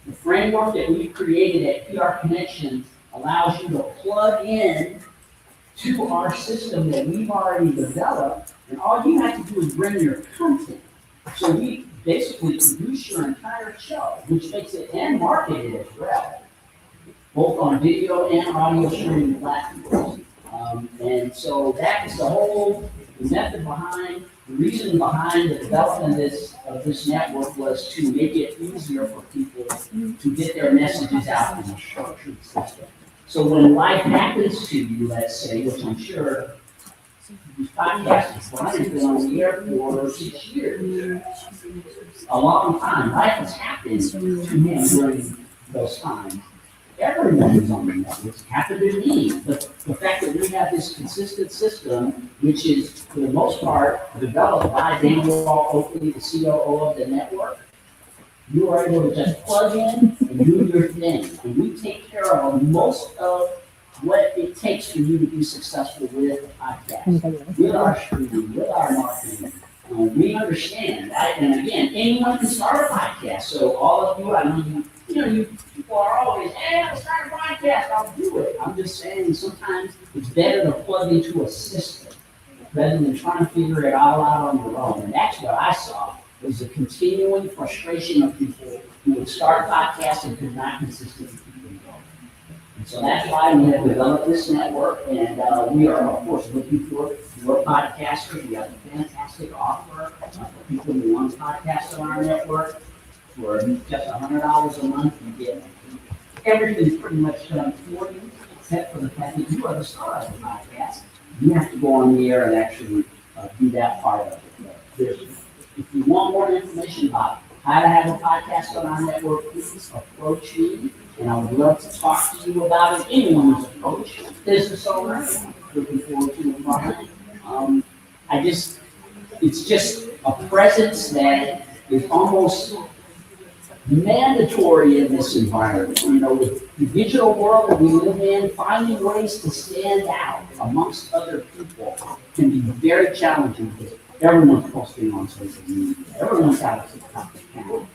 H: The framework that we've created at PR Connections allows you to plug in to our system that we've already developed, and all you have to do is bring your content. So we basically produce your entire show, which makes it and market it as well, both on video and audio streaming platforms. And so that is the whole method behind, the reason behind the development of this network was to make it easier for people to get their messages out in a structured system. So when life happens to you, let's say, which I'm sure these podcasts have been on the air for 6 years, a long time. Life has happened to him during those times. Everyone is on the network. It's happened to me. The fact that we have this consistent system, which is for the most part developed by Daniel Oakley, the COO of the network, you are able to just plug in and do your thing. And we take care of most of what it takes for you to be successful with a podcast, with our streaming, with our marketing. We understand, right? And again, anyone can start a podcast. So all of you, I know you people are always, hey, I'll start a podcast, I'll do it. I'm just saying sometimes it's better to plug into a system rather than trying to figure it all out on your own. And that's what I saw, was the continuing frustration of people who would start podcasts and could not consistently keep them going. And so that's why we have developed this network, and we are, of course, looking for more podcasters. We have a fantastic offer for people who want podcasts on our network. For just $100 a month, you get everything's pretty much done for you, except for the fact that you are the star of the podcast. You have to go on the air and actually do that part of it. If you want more information about how to have a podcast on our network, please approach me, and I would love to talk to you about it. Anyone who's a coach, business owner, looking forward to it. It's just a presence that is almost mandatory in this environment. You know, with the digital world that we live in, finding ways to stand out amongst other people can be very challenging because everyone's posting on social media. Everyone's got a TikTok account.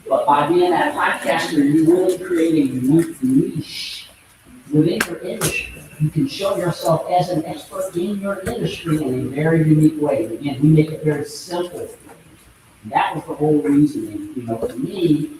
H: But by being that podcaster, you really create a unique niche within your industry. You can show yourself as an expert in your industry in a very unique way. Again, we make it very simple. That was the whole reasoning. You know, to me,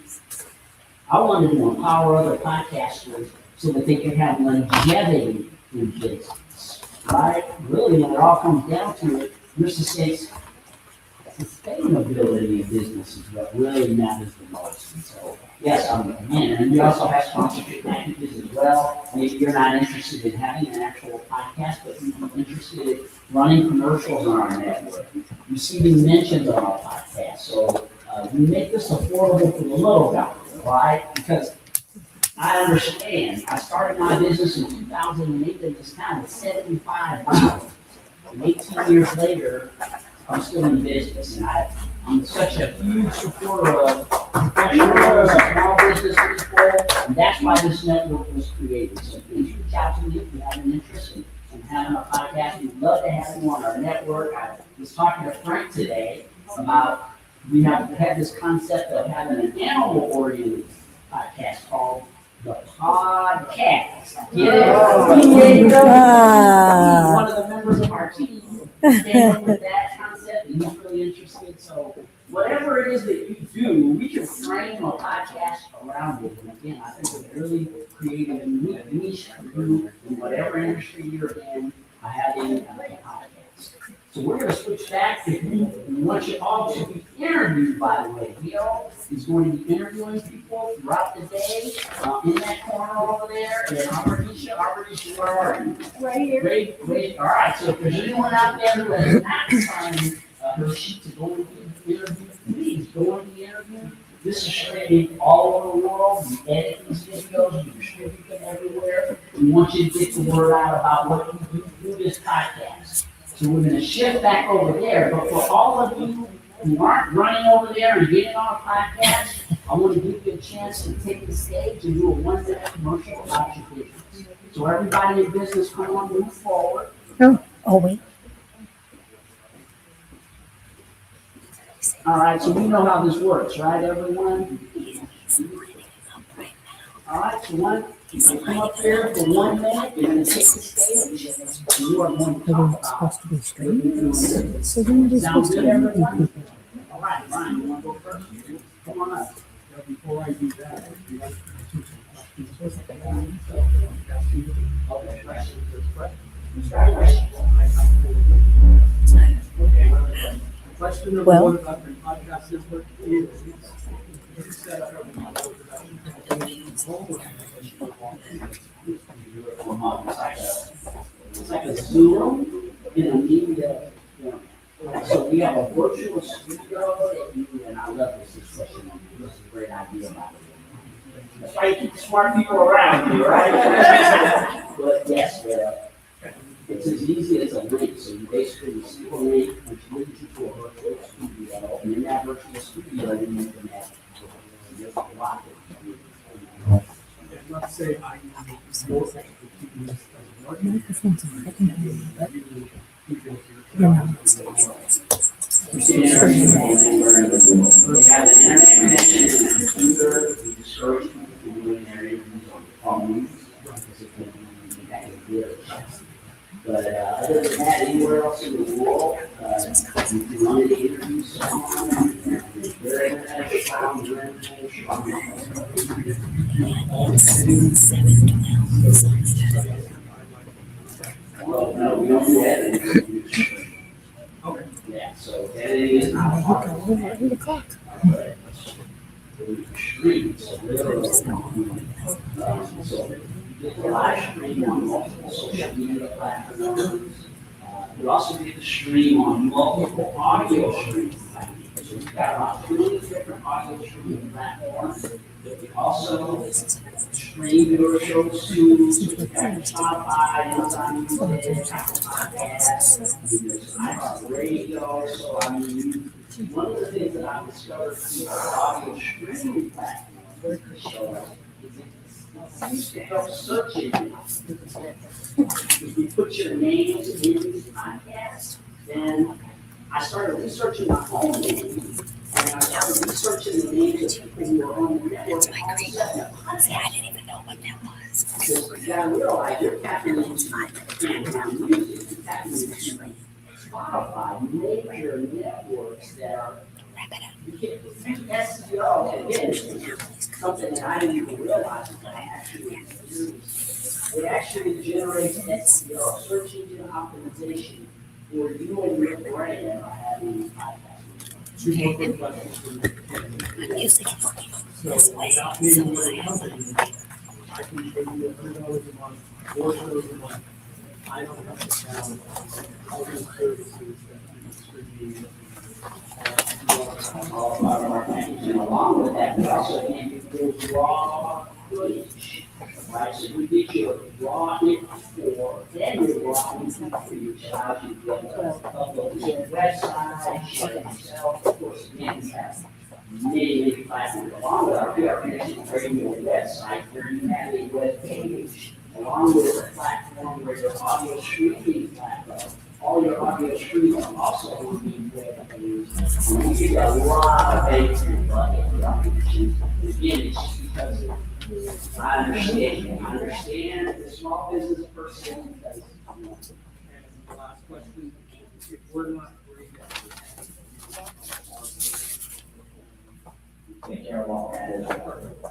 H: I wanted to empower other podcasters so that they could have longevity in business, right? Really, when it all comes down to it, your sustainability in business is what really matters the most. And so, yes, again, and we also have sponsorship packages as well. Maybe you're not interested in having an actual podcast, but you're interested in running commercials on our network, receiving mentions on our podcast. So we make this affordable for the little guy, right? Because I understand. I started my business in 2008 in this town with $75. And 18 years later, I'm still in business, and I'm such a huge supporter of professionals and small business people, and that's why this network was created. So please reach out to me if you have an interest in having a podcast. We'd love to have you on our network. I was talking to Frank today about we have had this concept of having an animal-oriented podcast called The Podcast. Get it? One of the members of our team came up with that concept, and he's really interested. So whatever it is that you do, we can frame a podcast around it. And again, I think it really creating a unique niche for you in whatever industry you're in, having a podcast. So we're going to switch back. If we want you all to be interviewed, by the way, Bill is going to be interviewing people throughout the day in that corner over there. And Arborisha, where are you?
E: Right here.
H: Great. All right. So if there's anyone out there who has not signed her sheet to go into the interview, please go into the interview. This is streaming all over the world. We edit these videos, we distribute them everywhere. We want you to get the word out about what you do through this podcast. So we're going to shift back over there. But for all of you who aren't running over there and getting on a podcast, I want to give you a chance to take the stage and do a 1-minute commercial about your business. So everybody in business, come on, move forward.
B: Oh, wait.
H: All right, so we know how this works, right, everyone? All right, so come up here for 1 minute, you're going to take the stage, and you are going to talk about
B: Supposed to be straight. So then it is
H: Sounds
B: supposed
H: good,
B: to
H: everyone?
B: be.
H: All right, Brian, you want to go first? Come on up.
C: Before I do that, I'd like to answer some questions.
H: Okay, questions.
C: Question number
B: Well-
C: one about your podcast network is it's set up
H: It's like a Zoom in a media. So we have a virtual studio that you, and I love this question. This is a great idea about it. That's why you keep smart people around you, right? But yes, it's as easy as a link. So you basically receive a link, which leads you to a virtual studio, and in that virtual studio, you can have there's a lot.
C: let's say I use more to keep this as a
B: Microphone's on. I can hear you, but
C: you're
B: not.
H: We have an internet connection and a computer. We discourage people from doing their interviews on phones because it can be that good. But other other than that, anywhere else in the world, you can run an interview someone, their internet account, your internet well, no, we don't do editing. Okay. Yeah, so editing is not a part of it. But we stream, so literally, so you get the live stream on multiple social media platforms. We also get the stream on multiple audio streams. So we've got about 20 different audio streaming platforms. We also stream your shows to Spotify, Amazon Music, Apple Podcasts, there's iHeartRadio. So I mean, one of the things that I've discovered through our audio streaming platform seems to help search engines. If you put your names in these podcasts, then I started researching my own name, and I started researching the names of people who are on the network. See,
B: I didn't even know what that was.
H: Because you gotta realize you're tapping into Amazon Music, you're tapping into Spotify, major networks that are, you can't, SEO, again, it's something that I didn't even realize that I actually do. It actually generates SEO, search engine optimization, for you and your brand by having these podcasts.
B: Music is this way.
C: I can show you 100 a month, 4 shows a month. I don't have to have all these services that you distribute.
H: And along with that, we also need to do raw footage. Right, so we get your raw MP4 and your raw MP3, which allows you to upload to your website, share it yourself. Of course, again, we have many platforms along with our PR Connection Radio website where you have a web page along with a platform where your audio streaming platform. All your audio streams are also on the web page. And you get a lot of things in the bucket. Again, it's just because of I understand the small business person because.
C: And the last question, if we're not great
H: Take care of all that.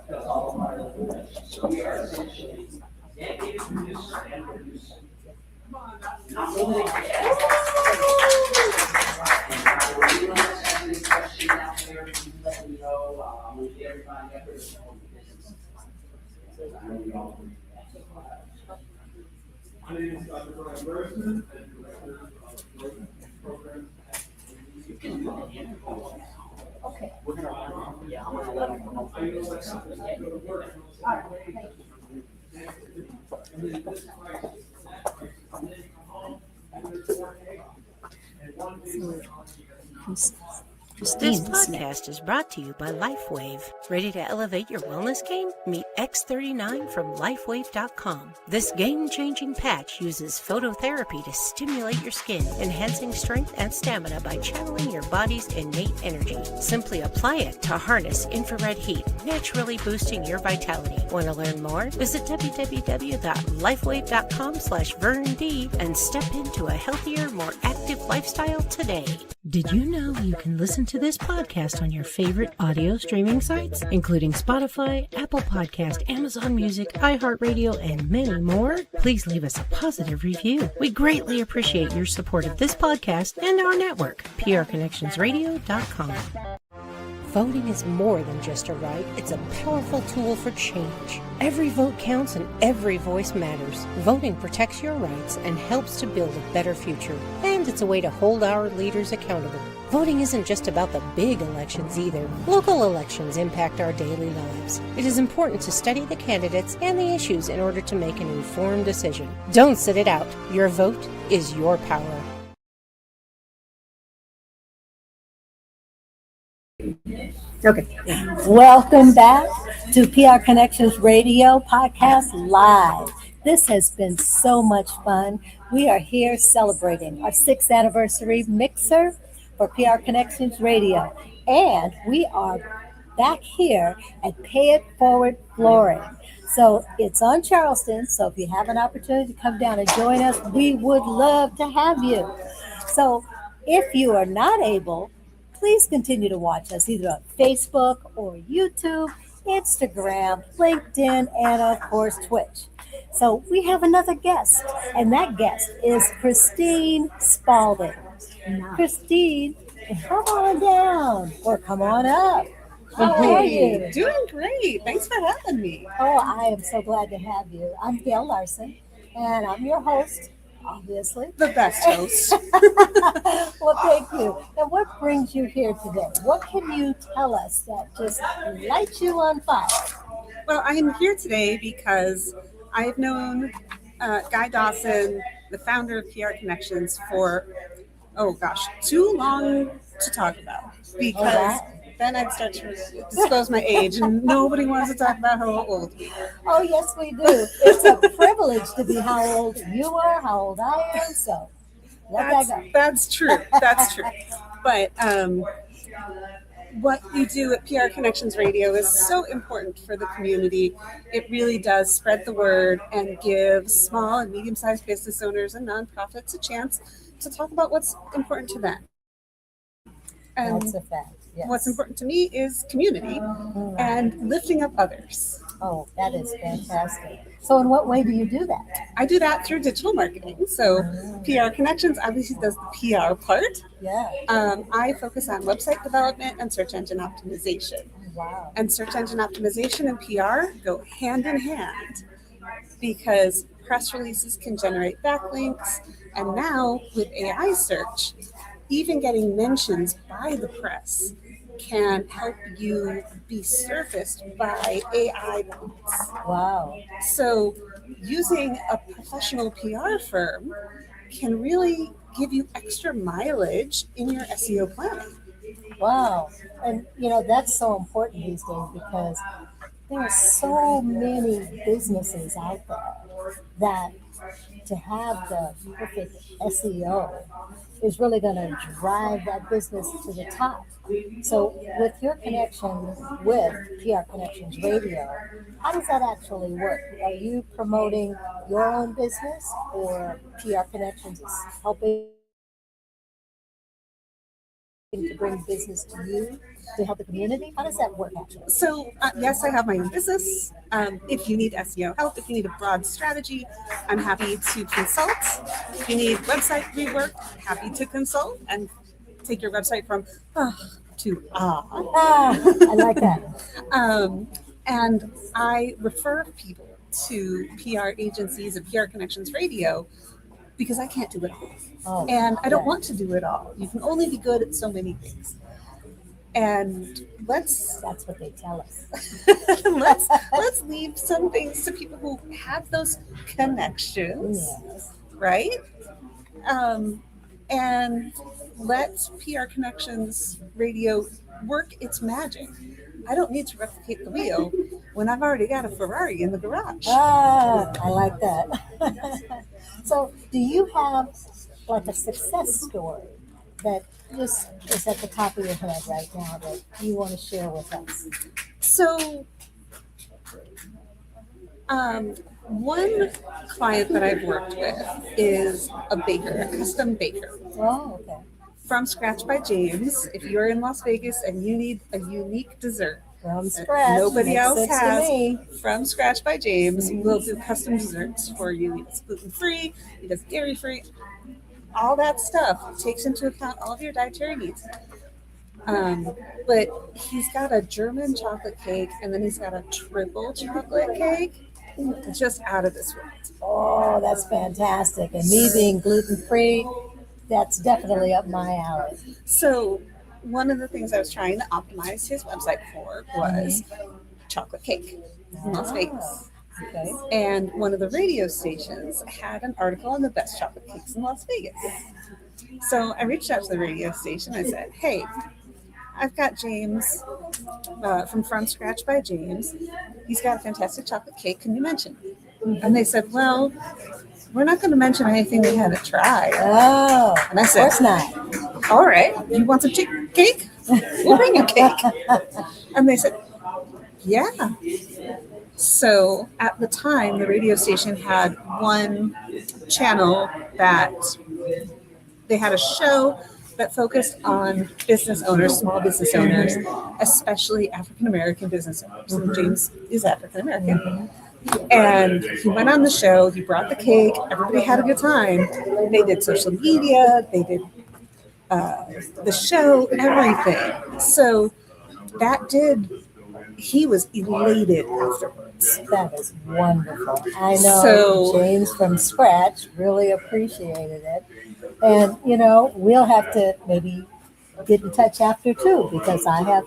H: That's all part of the production. So we are essentially dedicated producer and producer. Not limited to that. And if anyone else has any questions out there, please let me know. I'm going to get everybody up there to know the business. I know we all agree with that.
C: My name is Dr. Brian Grossman, and Director of Growth Programs at
B: Okay.
C: We're going to
H: Yeah, I'm going to let them know.
C: I know what's happening. I go to work.
B: All right, thank you.
C: And then this crisis, that crisis, and then you come home, and there's more chaos. And one thing that
A: This podcast is brought to you by LifeWave. Ready to elevate your wellness game? Meet X39 from LifeWave.com. This game-changing patch uses phototherapy to stimulate your skin, enhancing strength and stamina by channeling your body's innate energy. Simply apply it to harness infrared heat, naturally boosting your vitality. Want to learn more? Visit www.lifewave.com/VernD and step into a healthier, more active lifestyle today. Did you know you can listen to this podcast on your favorite audio streaming sites, including Spotify, Apple Podcast, Amazon Music, iHeartRadio, and many more? Please leave us a positive review. We greatly appreciate your support of this podcast and our network, prconnectionsradio.com. Voting is more than just a right, it's a powerful tool for change. Every vote counts and every voice matters. Voting protects your rights and helps to build a better future. And it's a way to hold our leaders accountable. Voting isn't just about the big elections either. Local elections impact our daily lives. It is important to study the candidates and the issues in order to make an informed decision. Don't sit it out. Your vote is your power.
B: Okay. Welcome back to PR Connections Radio Podcast Live. This has been so much fun. We are here celebrating our 6th anniversary mixer for PR Connections Radio. And we are back here at Pay It Forward Flooring. So it's on Charleston. So if you have an opportunity to come down and join us, we would love to have you. So if you are not able, please continue to watch us either on Facebook or YouTube, Instagram, LinkedIn, and of course Twitch. So we have another guest, and that guest is Christine Spalding. Christine, come on down or come on up. How are you?
J: Doing great. Thanks for having me.
B: Oh, I am so glad to have you. I'm Gail Larson, and I'm your host, obviously.
J: The best host.
B: Well, thank you. And what brings you here today? What can you tell us that just lights you on fire?
J: Well, I'm here today because I've known Guy Dawson, the founder of PR Connections, for, too long to talk about. Because then I'd start to disclose my age, and nobody wants to talk about how old we are.
B: Oh, yes, we do. It's a privilege to be how old you are, how old I am. So let that go.
J: That's true. That's true. But what you do at PR Connections Radio is so important for the community. It really does spread the word and give small and medium-sized business owners and nonprofits a chance to talk about what's important to them. And
B: That's a fact. Yes.
J: what's important to me is community and lifting up others.
B: Oh, that is fantastic. So in what way do you do that?
J: I do that through digital marketing. So PR Connections obviously does the PR part.
B: Yeah.
J: I focus on website development and search engine optimization.
B: Wow.
J: And search engine optimization and PR go hand in hand because press releases can generate backlinks. And now with AI search, even getting mentions by the press can help you be surfaced by AI bots.
B: Wow.
J: So using a professional PR firm can really give you extra mileage in your SEO planning.
B: Wow. And that's so important these days because there are so many businesses out there that to have the perfect SEO is really going to drive that business to the top. So with your connection with PR Connections Radio, how does that actually work? Are you promoting your own business or PR Connections is helping to bring business to you to help the community? How does that work actually?
J: So yes, I have my own business. If you need SEO help, if you need a broad strategy, I'm happy to consult. If you need website rework, happy to consult and take your website from to
B: I like that.
J: And I refer people to PR agencies and PR Connections Radio because I can't do it all.
B: Oh,
J: And I don't want to do it all. You can only be good at so many things. And
B: that's what they tell us.
J: let's leave some things to people who have those connections,
B: Yes.
J: right? And let PR Connections Radio work its magic. I don't need to replicate the wheel when I've already got a Ferrari in the garage.
B: I like that. So do you have like a success story that just is at the top of your head right now that you want to share with us?
J: So, one client that I've worked with is a baker, a custom baker.
B: Oh, okay.
J: From Scratch by James. If you're in Las Vegas and you need a unique dessert
B: From
J: that
B: scratch.
J: nobody
B: Makes
J: else
B: sense to
J: has,
B: me.
J: From Scratch by James, we'll do custom desserts for you. He does gluten-free, he does dairy-free, all that stuff takes into account all of your dietary needs. But he's got a German chocolate cake and then he's got a triple chocolate cake. Just out of this world.
B: Oh, that's fantastic. And me being gluten-free, that's definitely up my alley.
J: So one of the things I was trying to optimize his website for was chocolate cake in Las Vegas.
B: Okay.
J: And one of the radio stations had an article on the best chocolate cakes in Las Vegas. So I reached out to the radio station. I said, hey, I've got James from Scratch by James. He's got a fantastic chocolate cake. Can you mention it? And they said, well, we're not going to mention anything we haven't tried.
B: Oh,
J: And I
B: of
J: said,
B: course not.
J: all right, you want some cake? We'll bring you cake. And they said, yeah. So at the time, the radio station had one channel that they had a show that focused on business owners, small business owners, especially African American business owners. And James is African American. And he went on the show, he brought the cake, everybody had a good time. They did social media, they did the show, everything. So he was elated afterwards.
B: That is wonderful. I know
J: So-
B: James from scratch really appreciated it. And, we'll have to maybe get in touch after too, because I have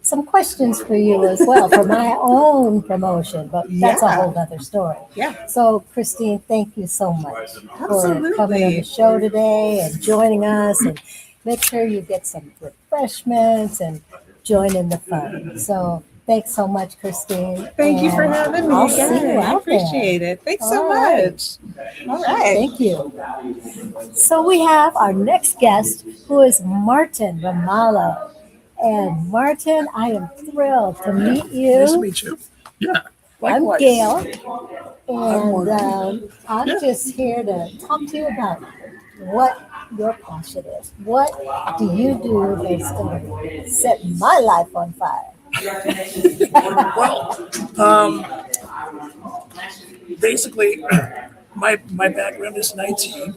B: some questions for you as well for my own promotion, but that's a
J: Yeah.
B: whole other story.
J: Yeah.
B: So, Christine, thank you so much for
J: Absolutely.
B: coming on the show today and joining us. And make sure you get some refreshments and join in the fun. So, thanks so much, Christine.
J: Thank you for
B: and
J: having me
B: I'll see
J: again.
B: you
J: I
B: out there.
J: appreciate it. Thanks so
B: All right.
J: much. All right.
B: Thank you. So we have our next guest, who is Martin Ramallo. And Martin, I am thrilled to meet you.
C: Nice to meet you. Yeah.
B: I'm
C: Likewise.
B: Gail,
C: I'm
B: and I'm
C: Yeah.
B: just here to talk to you about what your passion is. What do you do that's going to set my life on fire?
K: Well, basically, my background is in IT.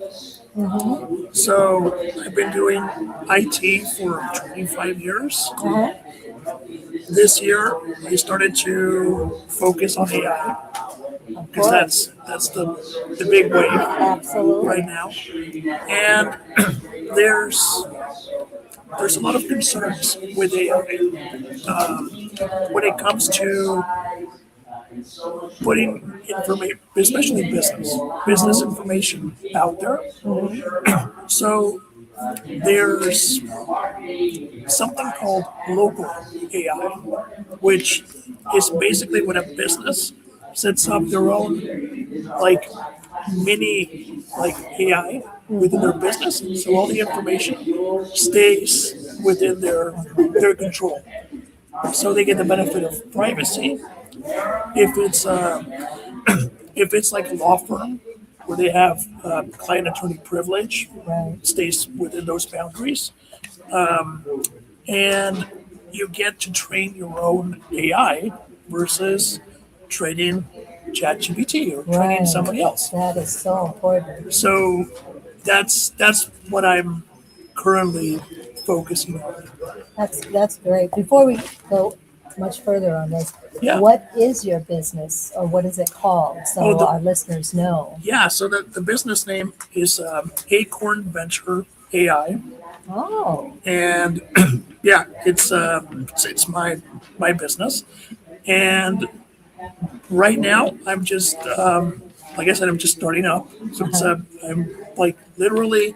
K: So I've been doing IT for 25 years.
B: Uh-huh.
K: This year, I started to focus on AI because that's the big wave
B: Absolutely.
K: right now. And there's a lot of concerns with AI when it comes to putting information, especially business information out there. So there's something called local AI, which is basically when a business sets up their own mini AI within their business, so all the information stays within their control. So they get the benefit of privacy. If it's like a law firm where they have client attorney privilege,
B: Right.
K: stays within those boundaries, and you get to train your own AI versus training ChatGPT or training
B: Right.
K: somebody else.
B: That is so important.
K: So that's what I'm currently focusing on.
B: That's great. Before we go much further on this,
K: Yeah.
B: what is your business or what is it called so
K: Oh,
B: our listeners know?
K: Yeah, so the business name is Acorn Venture AI,
B: Oh,
K: and yeah, it's my business, and right now I'm just like I said, I'm just starting up, so it's I'm like literally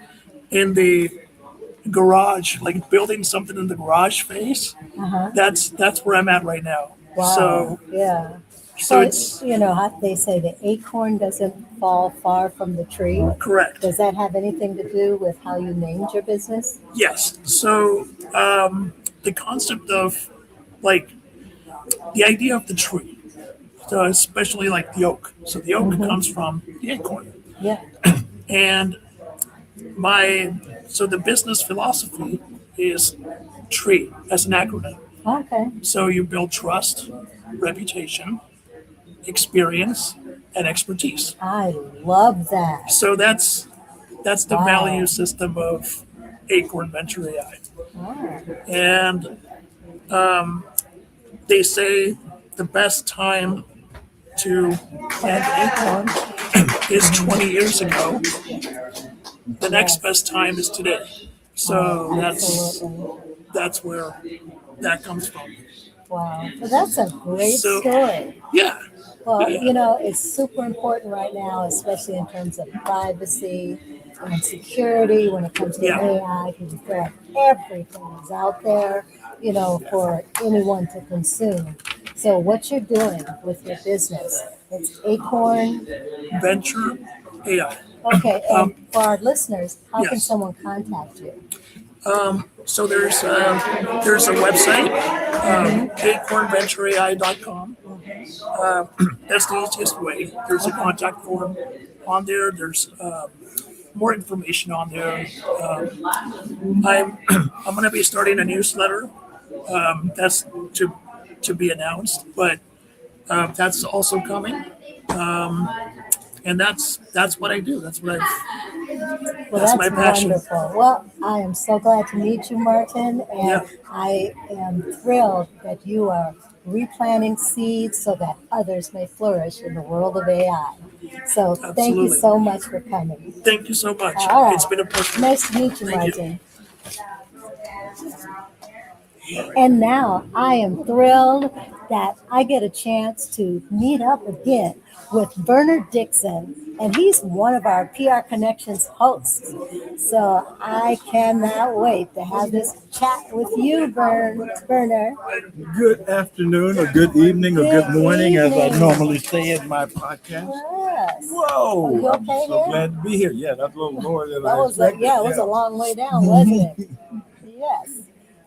K: in the garage, like building something in the garage phase.
B: uh-huh.
K: That's where I'm at right now.
B: Wow.
K: So
B: Yeah.
K: so it's
B: how they say the acorn doesn't fall far from the tree.
K: correct.
B: Does that have anything to do with how you named your business?
K: Yes. So the concept of the idea of the tree, so especially like the oak. So the oak comes from the acorn,
B: Yeah.
K: and so the business philosophy is TREE as an acronym.
B: Okay.
K: So you build trust, reputation, experience, and expertise.
B: I love that.
K: So that's the
B: Wow.
K: value system of Acorn Venture AI.
B: Ah,
K: And they say the best time to plant an acorn is 20 years ago. The next best time is today. So
B: absolutely.
K: that's where that comes from.
B: Wow. So that's a great
K: So-
B: story.
K: Yeah.
B: Well,
K: Yeah.
B: it's super important right now, especially in terms of privacy and security when it comes to
K: Yeah.
B: AI, because you feel like everything is out there, for anyone to consume. So what you're doing with your business, it's Acorn.
K: Venture AI.
B: Okay, and for our listeners, how can
K: yes.
B: someone contact you?
K: So there's a website, acornventureai.com, that's the easiest way. There's a contact form on there. There's more information on there. I'm going to be starting a newsletter. That's to be announced, but that's also coming. And that's what I do. That's what
B: Well,
K: that's
B: that's
K: my passion.
B: wonderful. Well, I am so glad to meet you, Martin, and
K: Yeah.
B: I am thrilled that you are replanting seeds so that others may flourish in the world of AI. So thank you
K: Absolutely.
B: so much for coming.
K: Thank you so much.
B: All right.
K: It's been a pleasure.
B: Nice to meet you,
K: Thank you.
B: Martin. And now I am thrilled that I get a chance to meet up again with Bernard Dixon, and he's one of our PR Connections hosts. So I cannot wait to have this chat with you, Bernard.
L: Good afternoon, or good evening, or good
B: Good
L: morning, as I
B: evening.
L: normally say in my podcast.
B: Yes.
L: Whoa!
B: You
L: I'm
B: okay
L: so
B: here?
L: glad to be here. Yeah, that's a little lower than
B: That
L: I
B: was
L: expected.
B: it was a long way down, wasn't it? Yes.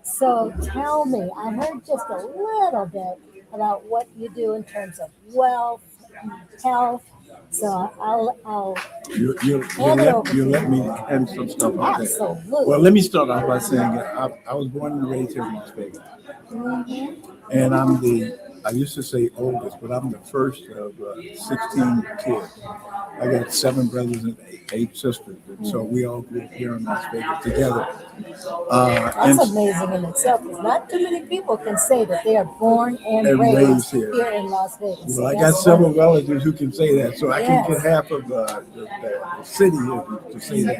B: So tell me, I heard just a little bit about what you do in terms of wealth, health. So I'll
L: You
B: hand it over to
L: let
B: you.
L: me hand some stuff out there.
B: Absolutely.
L: Well, let me start off by saying that I was born and raised here in Las Vegas.
B: Mhm.
L: And I used to say oldest, but I'm the first of 16 kids. I got 7 brothers and 8 sisters. And so we all grew up here in Las Vegas together.
B: That's amazing in itself, because not too many people can say that they are born and
L: And
B: raised
L: raised here.
B: here in Las Vegas. So
L: Well, I got
B: that's
L: several
B: wonderful.
L: relatives who can say that, so I can
B: Yes.
L: get half of the city here to say that.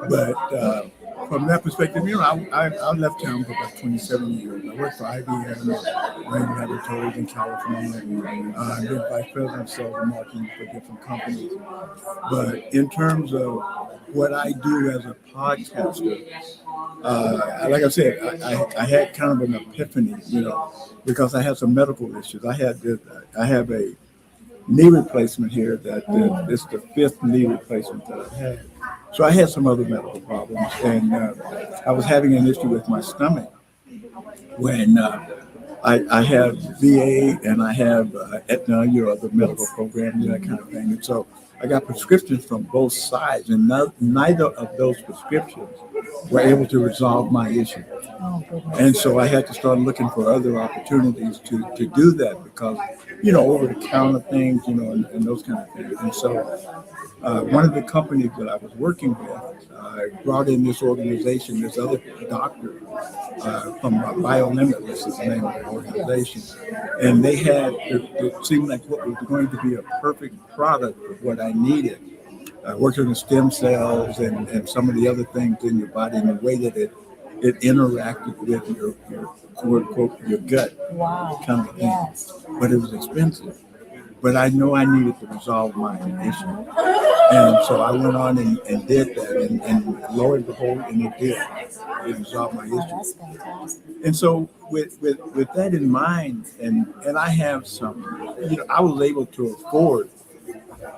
L: But from that perspective, I left town for about 27 years. I worked for IBM, ran laboratories in California. I've been vice president of sales and marketing for different companies. But in terms of what I do as a podcaster, like I said, I had kind of an epiphany, because I had some medical issues. I have a knee replacement here that it's the 5th knee replacement that I've had. So I had some other medical problems, and I was having an issue with my stomach when I have VA and I have Aetna, the medical programs and that kind of thing. And so I got prescriptions from both sides, and neither of those prescriptions were able to resolve my issue.
B: Oh, goodness.
L: And so I had to start looking for other opportunities to do that, because, over-the-counter things, and those kind of things. And so one of the companies that I was working with brought in this organization, this other doctor from BioLimitless is the name of the organization. And they had, it seemed like what was going to be a perfect product of what I needed. I worked on the stem cells and some of the other things in your body, and the way that it interacted with your quote unquote your gut
B: Wow.
L: kind of thing.
B: Yes.
L: But it was expensive. But I know I needed to resolve my issue. And so I went on and did that, and lo and behold, and it did. It resolved my
B: Oh,
L: issue.
B: that's fantastic.
L: And so with that in mind, and I have some, I was able to afford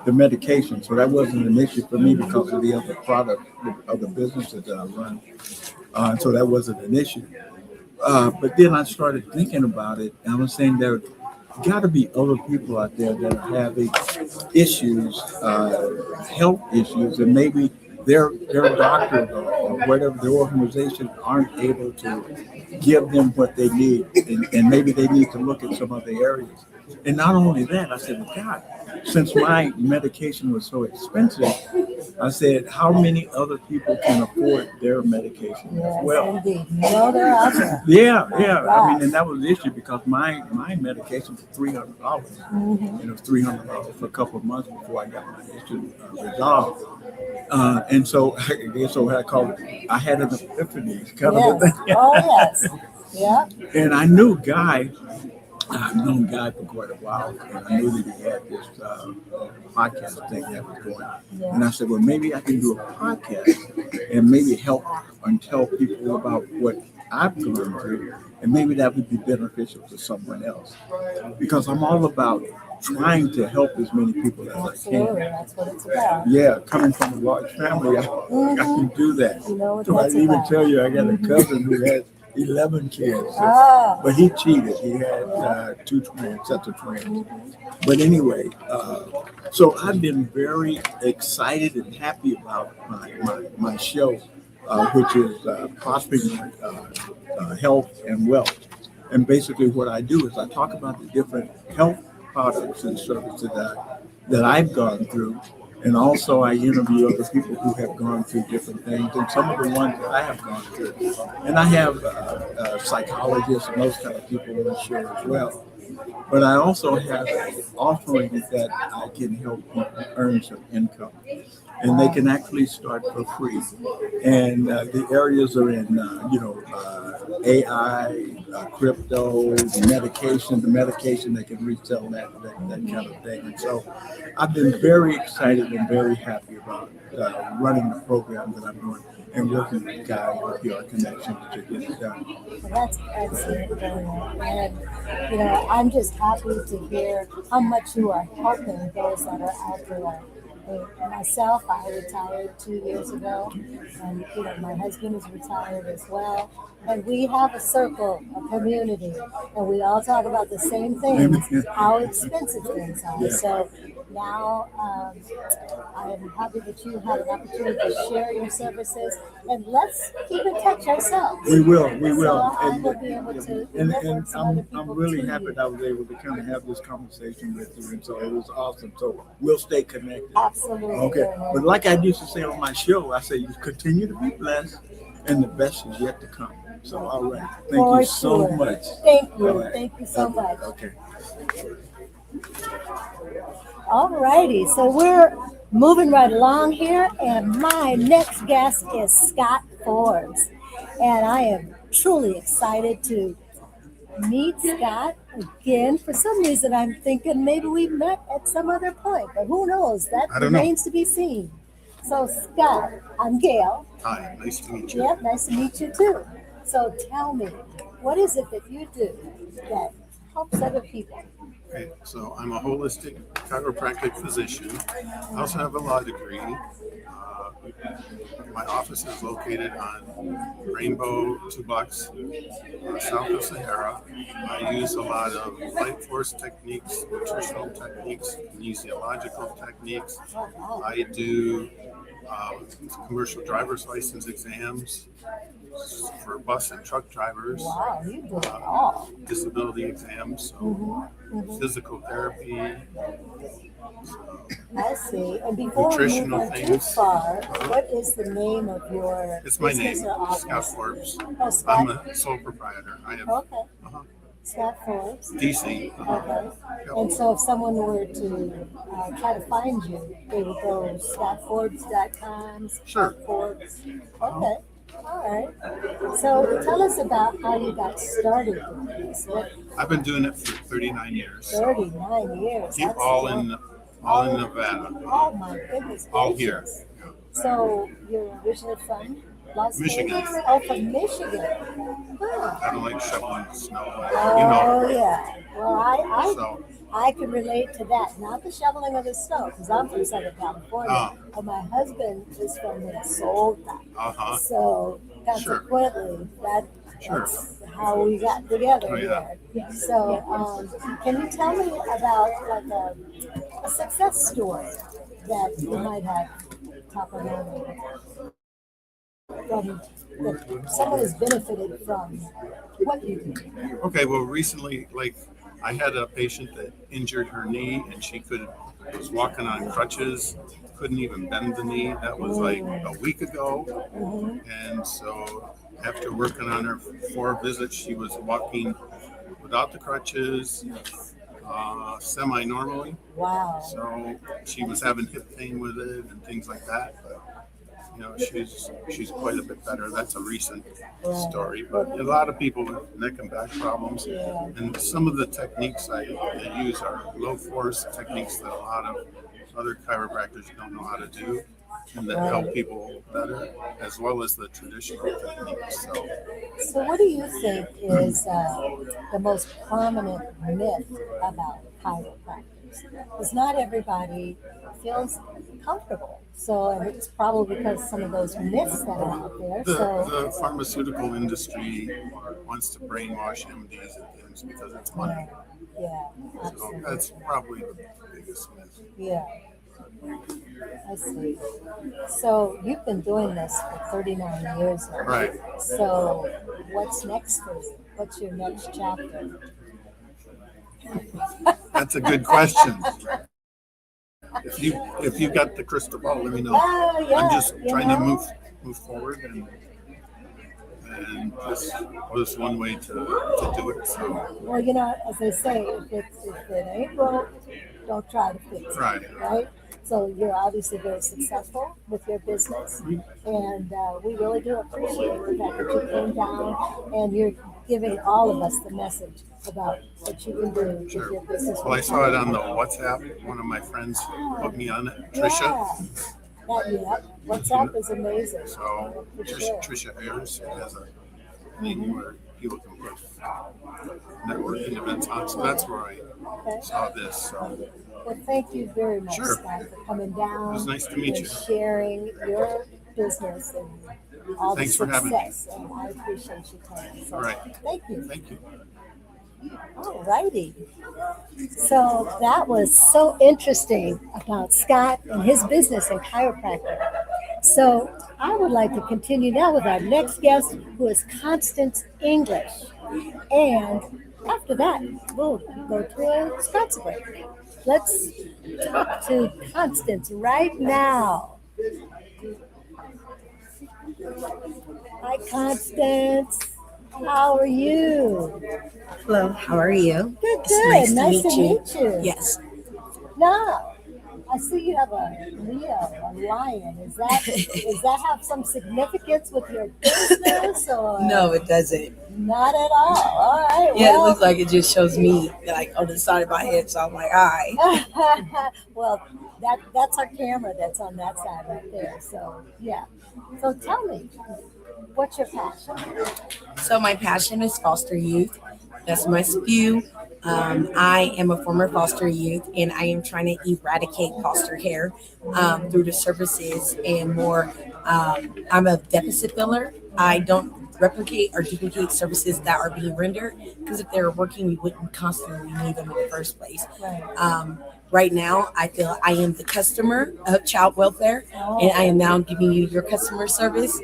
L: the medication, so that wasn't an issue for me because of the other product of the businesses that I run. So that wasn't an issue. But then I started thinking about it, and I was saying there got to be other people out there that are having issues, health issues, and maybe their doctors or whatever the organization aren't able to give them what they need, and maybe they need to look at some other areas. And not only that, I said, well, God, since my medication was so expensive, I said, how many other people can afford their medication
B: Yes,
L: as well?
B: indeed. They're out there.
L: Yeah. I mean, and that was the issue, because my medication was $300.
B: Mm-hmm.
L: And it was $300 for a couple of months before I got my issue resolved. And so I call it, I had an epiphany kind of a
B: Yes.
L: thing.
B: Oh, yes. Yeah.
L: And I knew Guy. I've known Guy for quite a while, and I knew that he had this podcast thing that was going.
B: Yeah.
L: And I said, well, maybe I can do a podcast and maybe help and tell people about what I've gone through, and maybe that would be beneficial to someone else. Because I'm all about trying to help as many people as
B: Absolutely.
L: I can.
B: That's what it's about.
L: Yeah, coming from a large family, I can do that.
B: You know what
L: So I
B: that's
L: even
B: about.
L: tell you, I got a cousin who has 11 kids.
B: Oh.
L: But he cheated. He had two sets of twins. But anyway, so I've been very excited and happy about my show, which is Prospering Health and Wealth. And basically what I do is I talk about the different health products and services that I've gone through. And also I interview other people who have gone through different things and some of the ones that I have gone through. And I have psychologists and those kind of people on the show as well. But I also have offerings that I can help people earn some income. And they can actually start for free. And the areas are in, AI, crypto, the medication, they can resell that kind of thing. And so I've been very excited and very happy about running the program that I'm doing and working with Guy with your connection to get it done.
B: Well, that's excellent, and I'm just happy to hear how much you are helping those that are out there. Myself, I retired 2 years ago, and my husband is retired as well. And we have a circle, a community, and we all talk about the same things, how expensive things are.
L: Yeah.
B: So now I'm happy that you had an opportunity to share your services, and let's keep in touch ourselves.
L: We will.
B: So I will be able to
L: And
B: some other people
L: I'm really
B: to
L: happy
B: you.
L: that I was able to kind of have this conversation with you, and so it was awesome. So we'll stay connected.
B: Absolutely.
L: Okay. But like I used to say on my show, I say you continue to be blessed, and the best is yet to come. So all right. Thank
B: For
L: you so
B: sure.
L: much.
B: Thank you.
L: All right.
B: Thank you so much.
L: Okay.
B: All righty, so we're moving right along here, and my next guest is Scott Forbes. And I am truly excited to meet Scott again. For some reason, I'm thinking maybe we met at some other point, but who knows? That
M: I don't know.
B: remains to be seen. So, Scott, I'm Gail.
M: Hi, nice to meet you.
B: Yep, nice to meet you too. So, tell me, what is it that you do that helps other people?
M: Okay, so I'm a holistic chiropractic physician. I also have a law degree. My office is located on Rainbow, 2 blocks south of Sahara. I use a lot of light force techniques, nutritional techniques, kinesiological techniques. I do commercial driver's license exams for bus and truck drivers.
B: Wow, you do it all.
M: Disability exams, so physical therapy.
B: I see. And before we move
M: Nutritional
B: on too
M: things.
B: far, what is the name of your
M: It's my
B: business
M: name,
B: or office?
M: Scott Forbes.
B: Oh, Scott.
M: I'm a sole proprietor. I have
B: Okay.
M: uh-huh,
B: Scott Forbes.
M: DC.
B: Okay. And so if someone were to try to find you, they would go scottforbes.com.
M: Sure.
B: Scott Forbes. Okay. All right. So tell us about how you got started with this. What,
M: I've been doing it for 39 years.
B: 39 years.
M: Keep
B: That's
M: all
B: long.
M: in Nevada.
B: Oh my goodness.
M: All here.
B: gracious. So you're originally from Las
M: Michigan.
B: Vegas? Oh, from Michigan. Huh.
M: I don't like shoveling snow.
B: Oh yeah. Well,
M: So
B: I can relate to that. Not the shoveling of the snow, because I'm from Southern California,
M: Oh.
B: but my husband is from Minnesota.
M: uh-huh.
B: So consequently, that's how we got together
M: Oh, yeah.
B: here. So can you tell me about like a success story that you might have top of mind from that someone has benefited from what you do?
M: Okay, well, recently, I had a patient that injured her knee, and she was walking on crutches, couldn't even bend the knee. That was like a week ago, and so after working on her 4 visits, she was walking without the crutches, semi-normally.
B: Wow.
M: So she was having hip pain with it and things like that. But, she's quite a bit better. That's a recent story. But a lot of people with neck and back problems. And some of the techniques I use are low force techniques that a lot of other chiropractors don't know how to do, and that help people better, as well as the traditional techniques.
B: So what do you think is the most prominent myth about chiropractic? because not everybody feels comfortable. So, and it's probably because some of those myths that are out there.
M: The pharmaceutical industry wants to brainwash MDs and things because it's money.
B: Yeah,
M: So
B: absolutely.
M: that's probably the biggest myth.
B: Yeah, I see. So you've been doing this for 39 years now.
M: Right.
B: So what's next for you? What's your next chapter?
M: That's a good question. If you got the crystal ball, let me know.
B: Yeah,
M: I'm just trying to
B: know?
M: move forward, and this was one way to do it. So
B: Well, as they say, if it ain't broke, don't try to fix it. Right? So you're obviously very successful with your business, and we really do appreciate the fact that you came down and you're giving all of us the message about what you can do with your business.
M: Well, I saw it on the WhatsApp. One of my friends put me on it, Trisha.
B: Yeah. WhatsApp is amazing.
M: So
B: for sure.
M: Trisha Ayers has a thing where people can put networking events on. So that's where I saw this. So.
B: Well, thank you very much,
M: Sure.
B: Scott, for coming down.
M: It was nice to meet
B: and
M: you.
B: sharing your business and all
M: Thanks
B: the
M: for having me.
B: success. And I appreciate you coming. So
M: All right.
B: Thank you.
M: Thank you.
B: All righty. So that was so interesting about Scott and his business in chiropractic. So I would like to continue now with our next guest, who is Constance English. And after that, we'll go to a sponsor break. Let's talk to Constance right now. Hi, Constance. How are you?
D: Hello, how are you?
B: Good,
D: It's
B: good. Nice to meet you.
D: Yes.
B: Now, I see you have a Leo, a lion. Does that have some significance with your business or?
D: No, it doesn't.
B: Not at all. All right.
D: Yeah,
B: well,
D: it looks like it just shows me like on the side of my head. So I'm like, all right.
B: well, that's our camera that's on that side right there. So yeah. So tell me, what's your passion?
D: So my passion is foster youth. That's my spew. I am a former foster youth, and I am trying to eradicate foster care through the services and more. I'm a deficit filler. I don't replicate or duplicate services that are being rendered, because if they were working, we wouldn't constantly need them in the first place. Right now, I feel I am the customer of child welfare, and I am now giving you your customer service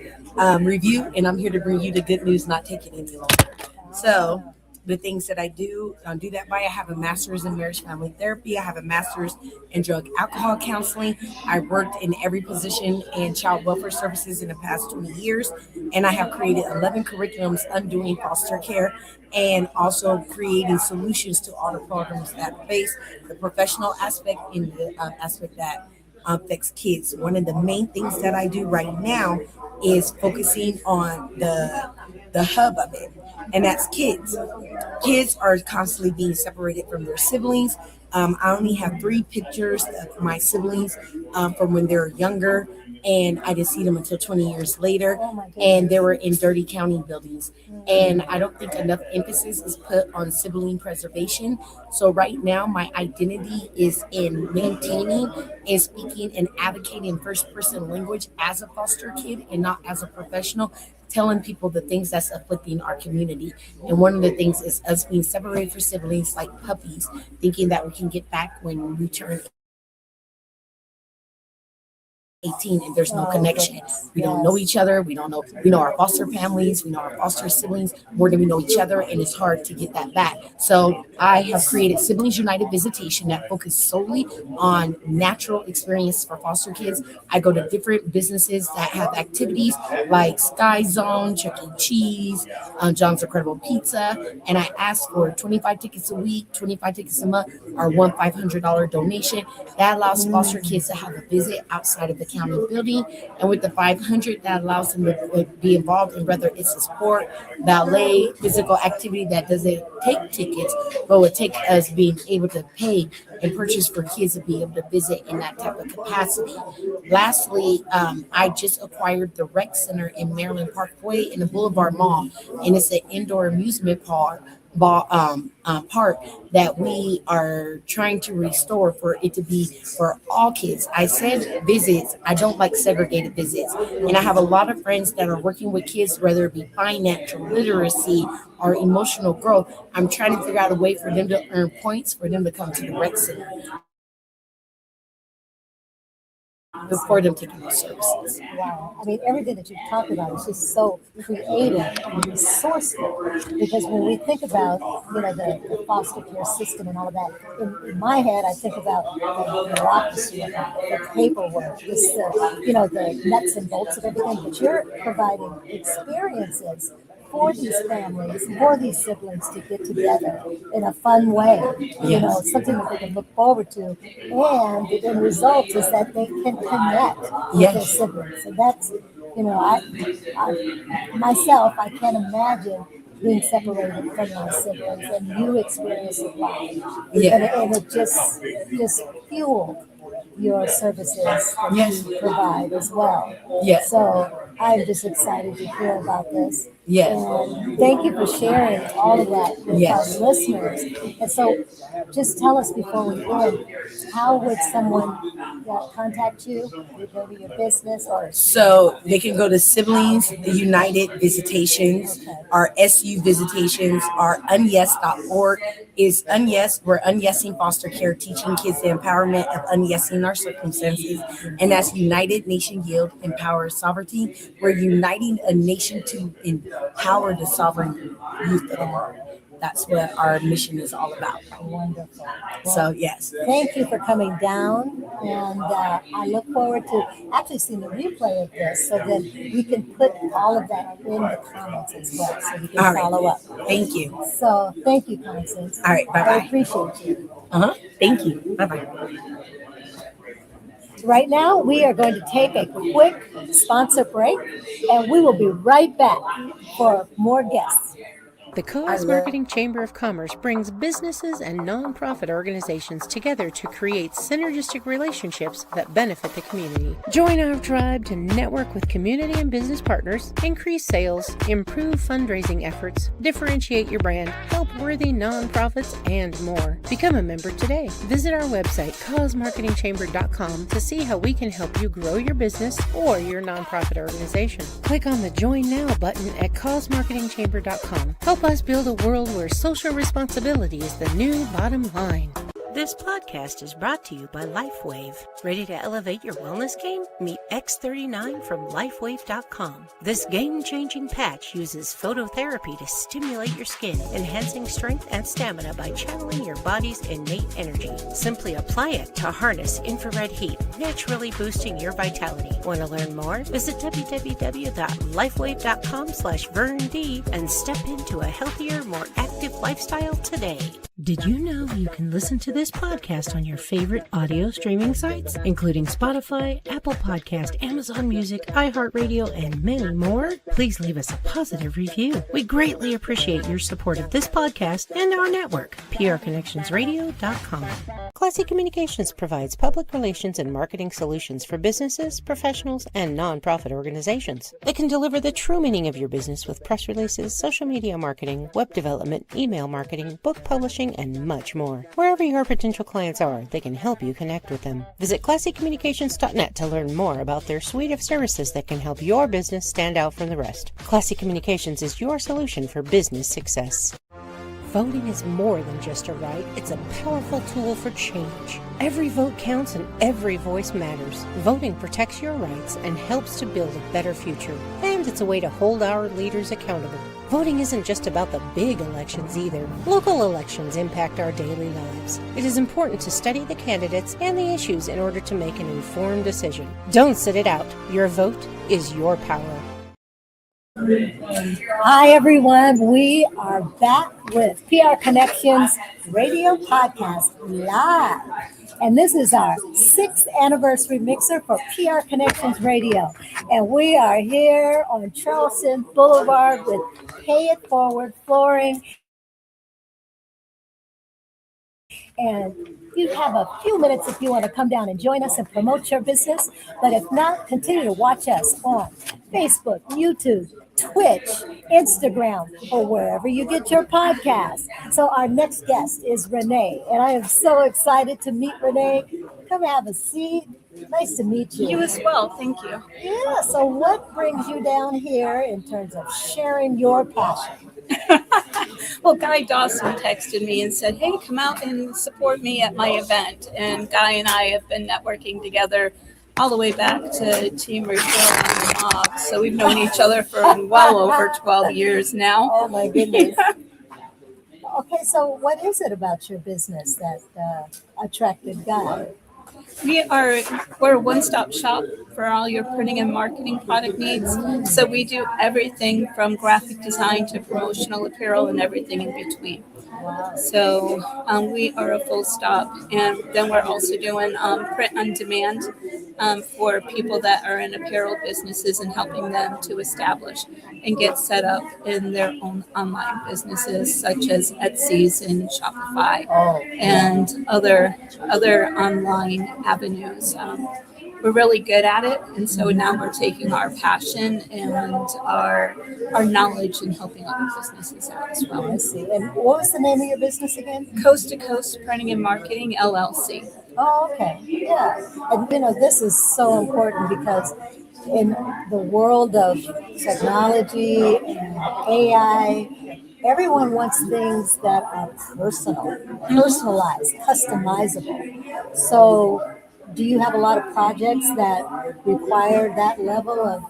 D: review, and I'm here to bring you the good news, not take it any longer. So the things that I do that by. I have a master's in marriage family therapy. I have a master's in drug alcohol counseling. I worked in every position in child welfare services in the past 20 years. And I have created 11 curriculums undoing foster care and also creating solutions to all the problems that face the professional aspect in the aspect that affects kids. One of the main things that I do right now is focusing on the hub of it, and that's kids. Kids are constantly being separated from their siblings. I only have 3 pictures of my siblings from when they were younger, and I didn't see them until 20 years later, and they were in dirty county buildings. And I don't think enough emphasis is put on sibling preservation. So right now, my identity is in maintaining and speaking and advocating first-person language as a foster kid and not as a professional, telling people the things that's afflicting our community. And one of the things is us being separated from siblings like puppies, thinking that we can get back when we turn 18 and there's no connection. We don't know each other. We know our foster families, we know our foster siblings more than we know each other, and it's hard to get that back. So I have created Siblings United Visitation that focus solely on natural experience for foster kids. I go to different businesses that have activities like Sky Zone, Chuck E. Cheese, John's Incredible Pizza, and I ask for 25 tickets a week, 25 tickets a month, or one $500 donation. That allows foster kids to have a visit outside of the county building, and with the 500, that allows them to be involved in whether it's a sport, ballet, physical activity that doesn't take tickets, but would take us being able to pay and purchase for kids to be able to visit in that type of capacity. Lastly, I just acquired the rec center in Maryland Parkway in the Boulevard Mall, and it's an indoor amusement park that we are trying to restore for it to be for all kids. I said visits. I don't like segregated visits. And I have a lot of friends that are working with kids, whether it be financial literacy or emotional growth. I'm trying to figure out a way for them to earn points for them to come to the rec center before them taking those services.
B: Wow. I mean, everything that you've talked about is just so creative and resourceful. Because when we think about, the foster care system and all of that, in my head, I think about the bureaucracy, the paperwork, just the nuts and bolts of everything. But you're providing experiences for these families, for these siblings to get together in a fun way, something that they can look forward to. And the end result is that they can connect with their siblings. And that's, myself, I can't imagine being separated from my siblings, and you experience it live. And it just fueled your services that you provide as well. So I'm just excited to hear about this. And thank you for sharing all of that with our listeners. And so just tell us before we end, how would someone contact you? They go to your business or?
D: So they can go to Siblings United Visitations, our SU Visitations, our unyes.org is unyes. We're unyesing foster care, teaching kids the empowerment of unyesing our circumstances. And that's United Nation Yield Empower Sovereignty. We're uniting a nation to empower the sovereign youth of the world. That's what our mission is all about.
B: Wonderful. Well,
D: so, yes.
B: Thank you for coming down. And I look forward to actually seeing the replay of this so that we can put all of that in the comments as well so we can follow up.
D: Thank you.
B: So, thank you, Constance.
D: All right. Bye-bye.
B: I appreciate you.
D: Thank you. Bye-bye.
B: Right now, we are going to take a quick sponsor break, and we will be right back for more guests.
A: The Cause Marketing Chamber of Commerce brings businesses and nonprofit organizations together to create synergistic relationships that benefit the community. Join our tribe to network with community and business partners, increase sales, improve fundraising efforts, differentiate your brand, help worthy nonprofits, and more. Become a member today. Visit our website, causemarketingchamber.com, to see how we can help you grow your business or your nonprofit organization. Click on the Join Now button at causemarketingchamber.com. Help us build a world where social responsibility is the new bottom line. This podcast is brought to you by LifeWave. Ready to elevate your wellness game? Meet X39 from LifeWave.com. This game-changing patch uses phototherapy to stimulate your skin, enhancing strength and stamina by channeling your body's innate energy. Simply apply it to harness infrared heat, naturally boosting your vitality. Want to learn more? Visit www.lifewave.com/VernD and step into a healthier, more active lifestyle today. Did you know you can listen to this podcast on your favorite audio streaming sites, including Spotify, Apple Podcast, Amazon Music, iHeartRadio, and many more? Please leave us a positive review. We greatly appreciate your support of this podcast and our network, prconnectionsradio.com. Classy Communications provides public relations and marketing solutions for businesses, professionals, and nonprofit organizations. They can deliver the true meaning of your business with press releases, social media marketing, web development, email marketing, book publishing, and much more. Wherever your potential clients are, they can help you connect with them. Visit classycommunications.net to learn more about their suite of services that can help your business stand out from the rest. Classy Communications is your solution for business success. Voting is more than just a right, it's a powerful tool for change. Every vote counts and every voice matters. Voting protects your rights and helps to build a better future. And it's a way to hold our leaders accountable. Voting isn't just about the big elections either. Local elections impact our daily lives. It is important to study the candidates and the issues in order to make an informed decision. Don't sit it out. Your vote is your power.
B: Hi, everyone. We are back with PR Connections Radio Podcast Live. And this is our 6th anniversary mixer for PR Connections Radio. And we are here on Charleston Boulevard with Pay It Forward Flooring And you have a few minutes if you want to come down and join us and promote your business. But if not, continue to watch us on Facebook, YouTube, Twitch, Instagram, or wherever you get your podcast. So our next guest is Renee, and I am so excited to meet Renee. Come have a seat. Nice to meet you.
N: You as well. Thank you.
B: Yeah, so what brings you down here in terms of sharing your passion?
N: Well, Guy Dawson texted me and said, hey, come out and support me at my event. And Guy and I have been networking together all the way back to Team Refill and the Mob. So we've known each other for well over 12 years now.
B: Oh, my goodness. Okay, so what is it about your business that attracted Guy?
N: We're a one-stop shop for all your printing and marketing product needs. So we do everything from graphic design to promotional apparel and everything in between. So we are a full stop, and then we're also doing print on demand for people that are in apparel businesses and helping them to establish and get set up in their own online businesses such as Etsy's and Shopify and other online avenues. We're really good at it, and so now we're taking our passion and our knowledge and helping other businesses out as well.
B: I see. And what was the name of your business again?
N: Coast to Coast Printing and Marketing LLC.
B: Oh, okay. Yeah. And this is so important because in the world of technology and AI, everyone wants things that are personal, personalized, customizable. So do you have a lot of projects that require that level of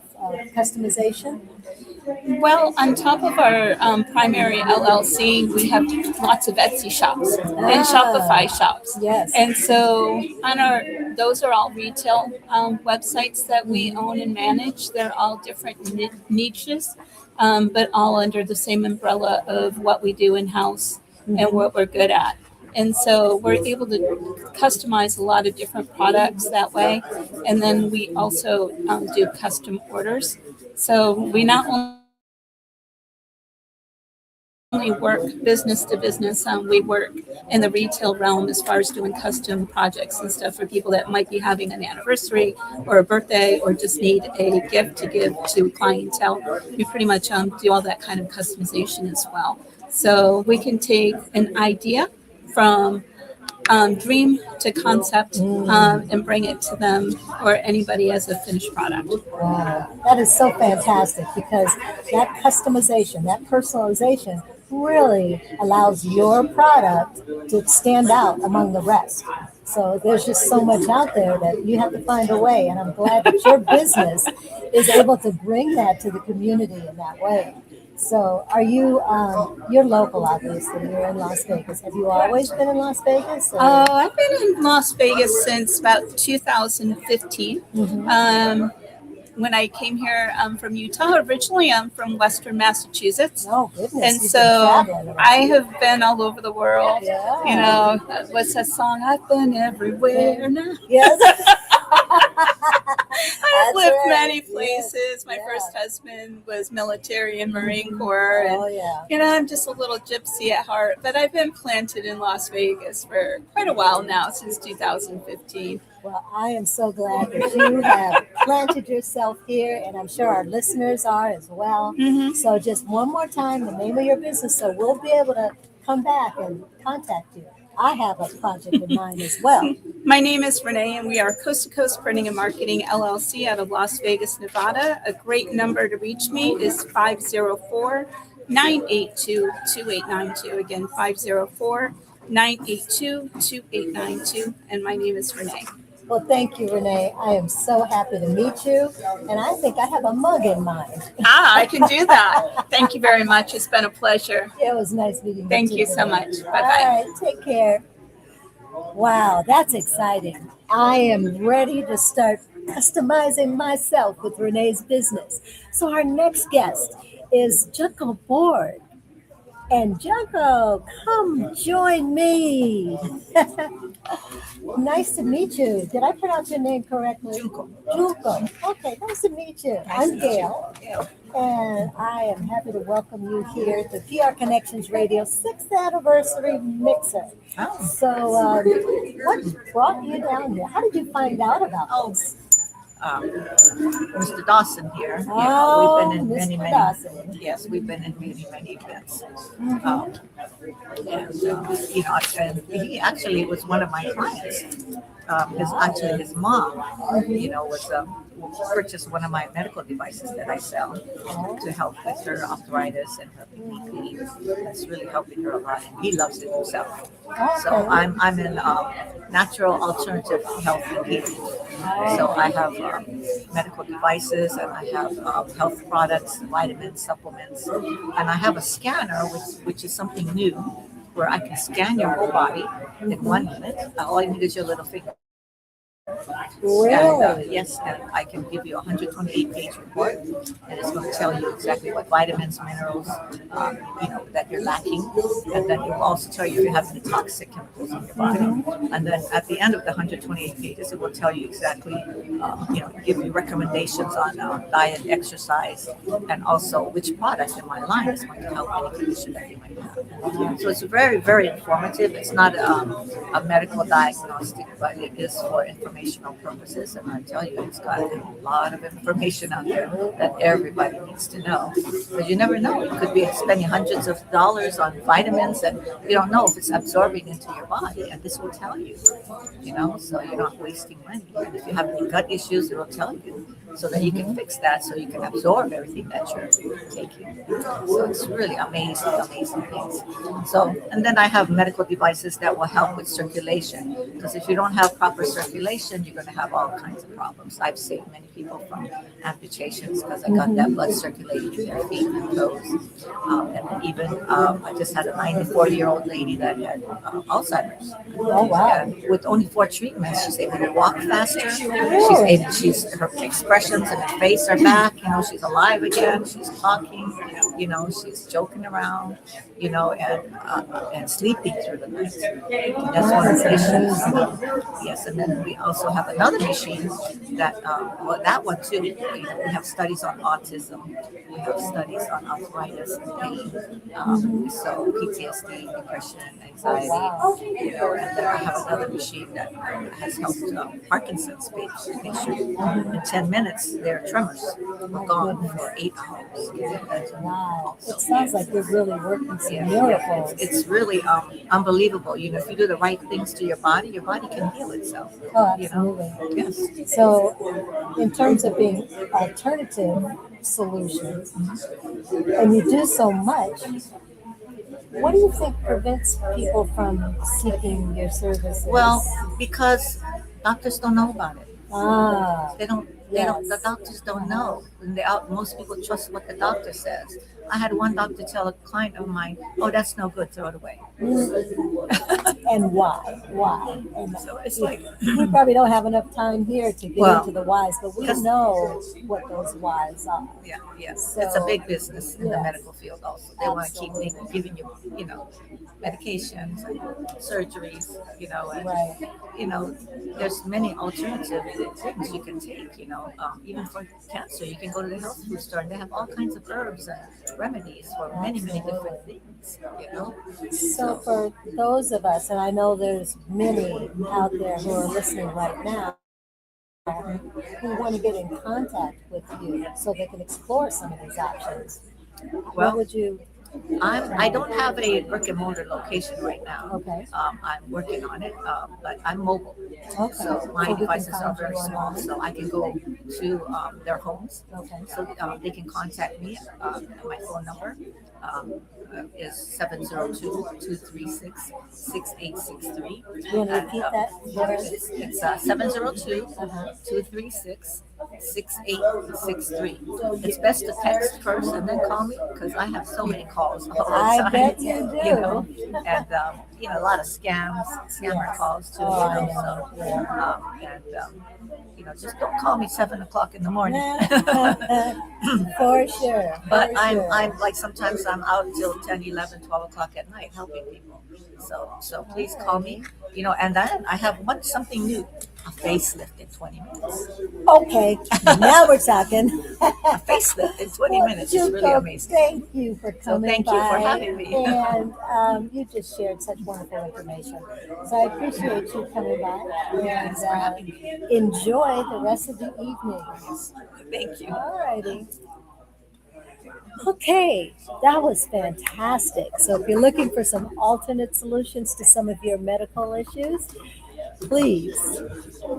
B: customization?
N: Well, on top of our primary LLC, we have lots of Etsy shops and Shopify shops.
B: Yes.
N: And so those are all retail websites that we own and manage. They're all different niches, but all under the same umbrella of what we do in-house and what we're good at. And so we're able to customize a lot of different products that way. And then we also do custom orders. So we not only work business to business, we work in the retail realm as far as doing custom projects and stuff for people that might be having an anniversary or a birthday or just need a gift to give to clientele. We pretty much do all that kind of customization as well. So we can take an idea from dream to concept and bring it to them or anybody as a finished product.
B: Wow, that is so fantastic because that customization, that personalization really allows your product to stand out among the rest. So there's just so much out there that you have to find a way, and I'm glad that your business is able to bring that to the community in that way. So are you, you're local, obviously, you're in Las Vegas. Have you always been in Las Vegas?
N: I've been in Las Vegas since about 2015. When I came here from Utah, originally I'm from Western Massachusetts.
B: Oh, goodness.
N: And so I have been all over the world.
B: Yeah.
N: You know, what's that song? I've been everywhere now.
B: Yes.
N: I've lived many places. My first husband was military and Marine Corps. And, you know, I'm just a little gypsy at heart, but I've been planted in Las Vegas for quite a while now, since 2015.
B: Well, I am so glad that you have planted yourself here, and I'm sure our listeners are as well. So just one more time, the name of your business, so we'll be able to come back and contact you. I have a project in mind as well.
N: My name is Renee, and we are Coast to Coast Printing and Marketing LLC out of Las Vegas, Nevada. A great number to reach me is 504-982-2892. Again, 504-982-2892. And my name is Renee.
B: Well, thank you, Renee. I am so happy to meet you, and I think I have a mug in mind.
N: I can do that. Thank you very much. It's been a pleasure.
B: It was nice meeting you.
N: Thank you so much. Bye-bye.
B: All right, take care. Wow, that's exciting. I am ready to start customizing myself with Renee's business. So our next guest is Junk Board. And Junko, come join me. Nice to meet you. Did I pronounce your name correctly?
D: Junko.
B: Junko. Okay, nice to meet you. I'm Gail,
D: Yeah.
B: and I am happy to welcome you here at the PR Connections Radio 6th Anniversary Mixer.
D: Oh.
B: So, what brought you down here? How did you find out about this?
O: Mr. Dawson here. You know,
B: Oh,
O: we've been in
B: Mr.
O: many,
B: Dawson.
O: yes, we've been in many events.
B: Mhm.
O: And he actually was one of my clients. His mom, was purchased one of my medical devices that I sell to help with her arthritis and her BP. That's really helping her a lot, and he loves it himself. So I'm in natural alternative health and healing. So I have medical devices, and I have health products, vitamins, supplements, and I have a scanner, which is something new, where I can scan your whole body in 1 minute. All you need is your little finger.
B: Really?
O: And, yes, and I can give you a 128-page report, and it's going to tell you exactly what vitamins, minerals, that you're lacking, and then it will also tell you if you have any toxic chemicals in your body. And then at the end of the 128 pages, it will tell you exactly, give you recommendations on diet, exercise, and also which product in my line is going to help any condition that you might have. So it's very, very informative. It's not a medical diagnostic, but it is for informational purposes. And I tell you, it's got a lot of information out there that everybody needs to know. Because you never know. You could be spending hundreds of dollars on vitamins, and you don't know if it's absorbing into your body. And this will tell you, so you're not wasting money. And if you have any gut issues, it will tell you so that you can fix that, so you can absorb everything that you're taking. So it's really amazing things. So, and then I have medical devices that will help with circulation, because if you don't have proper circulation, you're going to have all kinds of problems. I've saved many people from amputations because I got that blood circulating to their feet and toes. And then even I just had a 94-year-old lady that had Alzheimer's.
B: Oh, wow.
O: And with only 4 treatments, she's able to walk faster. Her expressions in her face are back. She's alive again. She's talking. She's joking around. And sleeping through the night. That's one of the issues. Yes, and then we also have another machine that, that one too. We have studies on autism. We have studies on arthritis and pain. So PTSD, depression, anxiety. And then I have another machine that has helped Parkinson's patients. In 10 minutes, their tremors were gone for 8 hours.
B: Wow. It sounds like you're really working some
O: Yeah,
B: miracles.
O: it's really unbelievable. If you do the right things to your body can heal itself.
B: Oh, absolutely.
O: Yes.
B: So, in terms of being alternative solutions, and you do so much, what do you think prevents people from seeking your services?
O: Well, because doctors don't know about it. They don't. The doctors don't know. And most people trust what the doctor says. I had one doctor tell a client of mine, "Oh, that's no good. Throw it away."
B: And why? And
O: so it's like
B: we probably don't have enough time here to get into the whys, but we
O: 'cause-
B: know what those whys are.
O: Yeah, yes.
B: So,
O: It's a big business in the
B: yes.
O: medical field also. They want to keep giving you, medications and surgeries, and,
B: Right.
O: There's many alternative things you can take, even for cancer. You can go to the health food store and they have all kinds of herbs and remedies for many different things,
B: So for those of us, and I know there's many out there who are listening right now, who want to get in contact with you so they can explore some of these options, what would you?
O: I don't have a brick and mortar location right now.
B: Okay.
O: I'm working on it, but I'm mobile.
B: Okay.
O: So my
B: So we can
O: devices are
B: find
O: very
B: you
O: small,
B: online?
O: so I can go to their homes.
B: Okay.
O: So they can contact me. My phone number is 702-236-6863.
B: You want to repeat that?
O: It's 702-236-6863. It's best to text first and then call me because I have so many calls all the time.
B: I bet you do.
O: And a lot of scammer
B: Yes.
O: calls too.
B: Oh, I
O: You know,
B: know.
O: so
B: Yeah.
O: just don't call me 7 o'clock in the morning.
B: For sure.
O: But
B: for
O: I'm
B: sure.
O: I'm like sometimes I'm out till 10, 11, 12 o'clock at night helping people. So please call me. And then I have something new, a facelift in 20 minutes.
B: Okay, now we're talking.
O: A facelift in 20 minutes is really
B: Juco,
O: amazing.
B: Thank you for
O: So
B: coming
O: thank
B: by.
O: you for having me.
B: And you just shared such wonderful information. So I appreciate you coming by. And
O: for having me.
B: enjoy the rest of the evening.
O: Thank you.
B: All righty. Okay, that was fantastic. So if you're looking for some alternate solutions to some of your medical issues, please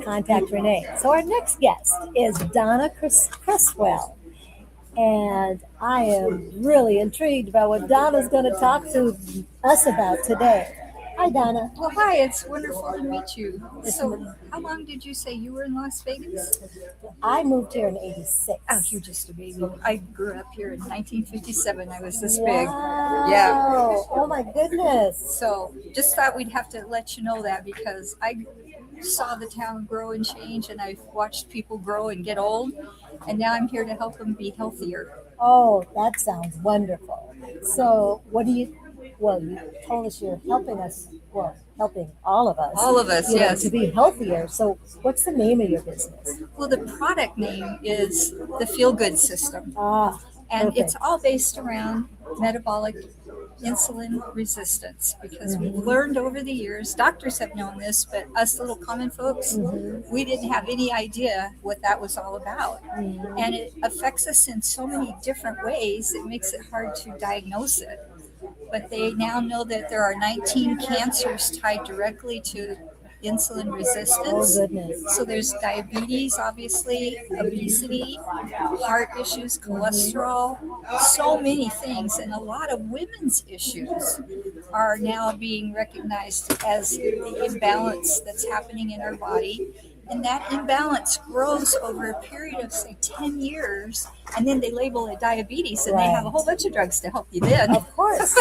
B: contact Renee. So our next guest is Donna Cresswell. And I am really intrigued by what Donna's going to talk to us about today. Hi, Donna.
P: Well, hi, it's wonderful to meet you. So, how long did you say you were in Las Vegas?
B: I moved here in '86.
P: Oh, you're just a baby. I grew up here in 1957. I was this big.
B: Wow.
P: Yeah.
B: Oh, my goodness.
P: So, just thought we'd have to let you know that because I saw the town grow and change, and I've watched people grow and get old, and now I'm here to help them be healthier.
B: Oh, that sounds wonderful. So, you told us you're helping us, helping all of us.
P: All of us, yes.
B: To be healthier. So, what's the name of your business?
P: Well, the product name is the Feel Good System.
B: Ah,
P: and
B: perfect.
P: it's all based around metabolic insulin resistance because we've learned over the years, doctors have known this, but us little common folks, we didn't have any idea what that was all about. And it affects us in so many different ways, it makes it hard to diagnose it. But they now know that there are 19 cancers tied directly to insulin resistance.
B: Oh, goodness.
P: So there's diabetes, obviously, obesity, heart issues, cholesterol, so many things. And a lot of women's issues are now being recognized as the imbalance that's happening in our body. And that imbalance grows over a period of, say, 10 years, and then they label it diabetes, and they have a whole bunch of drugs to help you then.
B: Of course.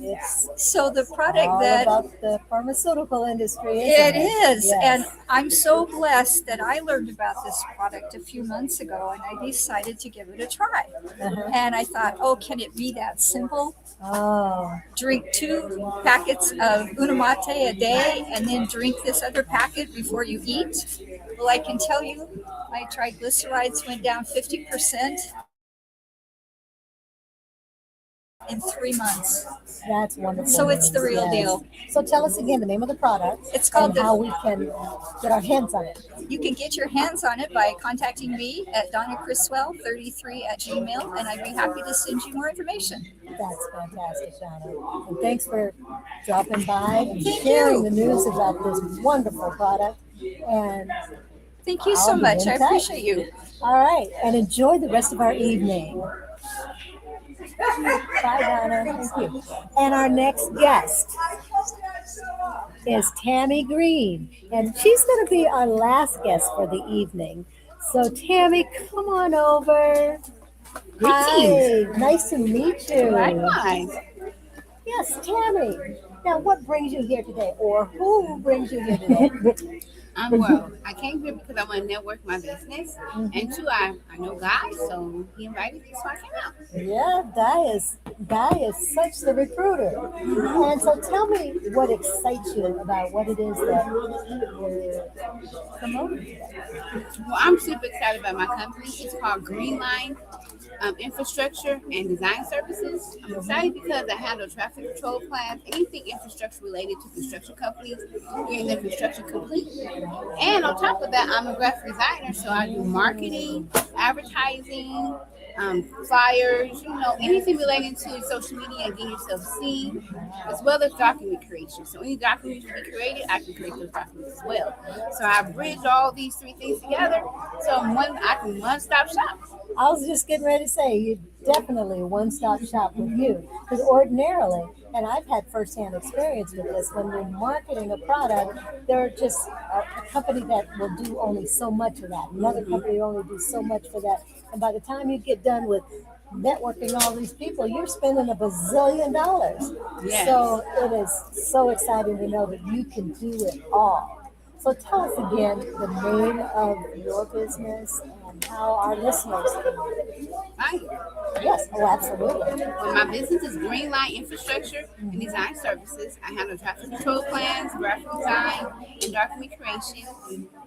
B: It's
P: so the product
B: all
P: that
B: about the pharmaceutical industry.
P: it
B: Isn't
P: is,
B: Yes.
P: and I'm so blessed that I learned about this product a few months ago, and I decided to give it a try. And I thought, can it be that simple? Drink 2 packets of Unamate a day, and then drink this other packet before you eat. Well, I can tell you, my triglycerides went down 50% in 3 months.
B: That's wonderful.
P: So it's the real
B: Yes.
P: deal.
B: So tell us again the name of the product.
P: It's called
B: and how we can get our hands on it.
P: You can get your hands on it by contacting me at donnacriswell33@gmail, and I'd be happy to send you more information.
B: That's fantastic, Donna. And thanks for dropping by and
P: Thank
B: sharing
P: you.
B: the news about this wonderful product. And
P: thank you so
B: I'll be
P: much.
B: in
P: I
B: touch.
P: appreciate you.
B: All right, and enjoy the rest of our evening. Bye, Donna. Thank you. And our next guest is Tammy Green, and she's going to be our last guest for the evening. So, Tammy, come on over. Hi, nice to meet you.
Q: Likewise.
B: Yes, Tammy. Now, what brings you here today, or who brings you here today?
Q: Well, I came here because I want to network my business, and 2, I know Guy, so he invited me, so I came out.
B: Yeah, Guy is such the recruiter. And so tell me what excites you about what it is that you're promoting today.
Q: Well, I'm super excited about my company. It's called Green Line Infrastructure and Design Services. I'm excited because I handle traffic control plans, anything infrastructure related to construction companies, getting their construction complete. And on top of that, I'm a graphic designer, so I do marketing, advertising, flyers, anything relating to social media and getting yourself seen, as well as document creation. So any documents you created, I can create those documents as well. So I bridged all these 3 things together, so I can one-stop shop.
B: I was just getting ready to say, you're definitely a one-stop shop with you. Because ordinarily, and I've had firsthand experience with this, when you're marketing a product, there are just a company that will do only so much of that. Another company will only do so much for that. And by the time you get done with networking all these people, you're spending $1 bazillion.
E: Yes.
B: So it is so exciting to know that you can do it all. So tell us again the name of your business and how our listeners can.
E: Right.
B: Yes, oh, absolutely.
E: Well, my business is Green Line Infrastructure and Design Services. I handle traffic control plans, graphic design, and document creation.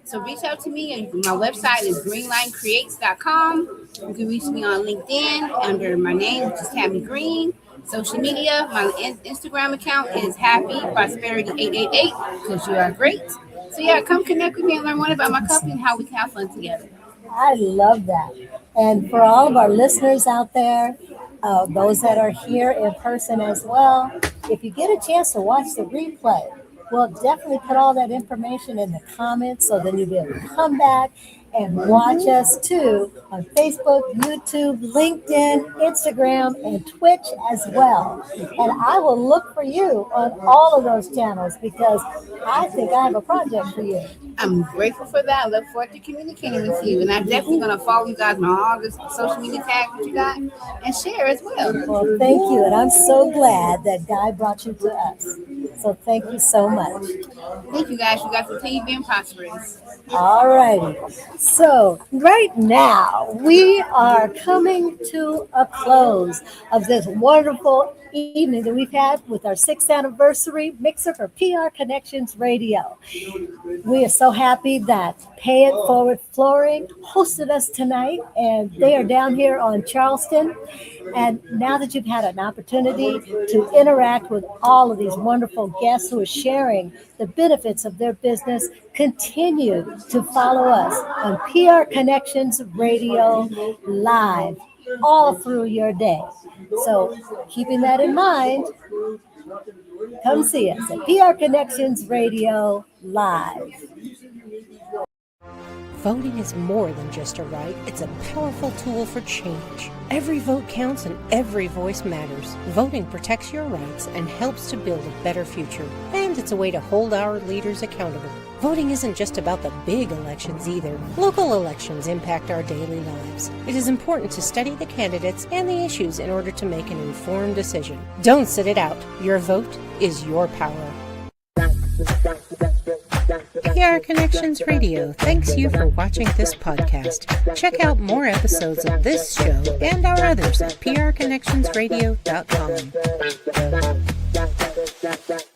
E: So reach out to me, and my website is greenlinecreates.com. You can reach me on LinkedIn under my name, which is Tammy Green. Social media, my Instagram account is Happy Prosperity 888 because you are great. So yeah, come connect with me and learn more about my company and how we can have fun together.
B: I love that. And for all of our listeners out there, those that are here in person as well, if you get a chance to watch the replay, we'll definitely put all that information in the comments so then you'll be able to come back and watch us too on Facebook, YouTube, LinkedIn, Instagram, and Twitch as well. And I will look for you on all of those channels because I think I have a project for you.
E: I'm grateful for that. I look forward to communicating with you. And I'm definitely going to follow you guys on all the social media tags that you got and share as well.
B: Well, thank you. And I'm so glad that Guy brought you to us. So thank you so much.
E: Thank you guys. You guys continue being prosperous.
B: All righty. So right now we are coming to a close of this wonderful evening that we've had with our 6th anniversary mixer for PR Connections Radio. We are so happy that Pay It Forward Flooring hosted us tonight, and they are down here on Charleston. And now that you've had an opportunity to interact with all of these wonderful guests who are sharing the benefits of their business, continue to follow us on PR Connections Radio Live all through your day. So keeping that in mind, come see us at PR Connections Radio Live.
A: Voting is more than just a right, it's a powerful tool for change. Every vote counts and every voice matters. Voting protects your rights and helps to build a better future. And it's a way to hold our leaders accountable. Voting isn't just about the big elections either. Local elections impact our daily lives. It is important to study the candidates and the issues in order to make an informed decision. Don't sit it out. Your vote is your power. PR Connections Radio thanks you for watching this podcast. Check out more episodes of this show and our others at prconnectionsradio.com.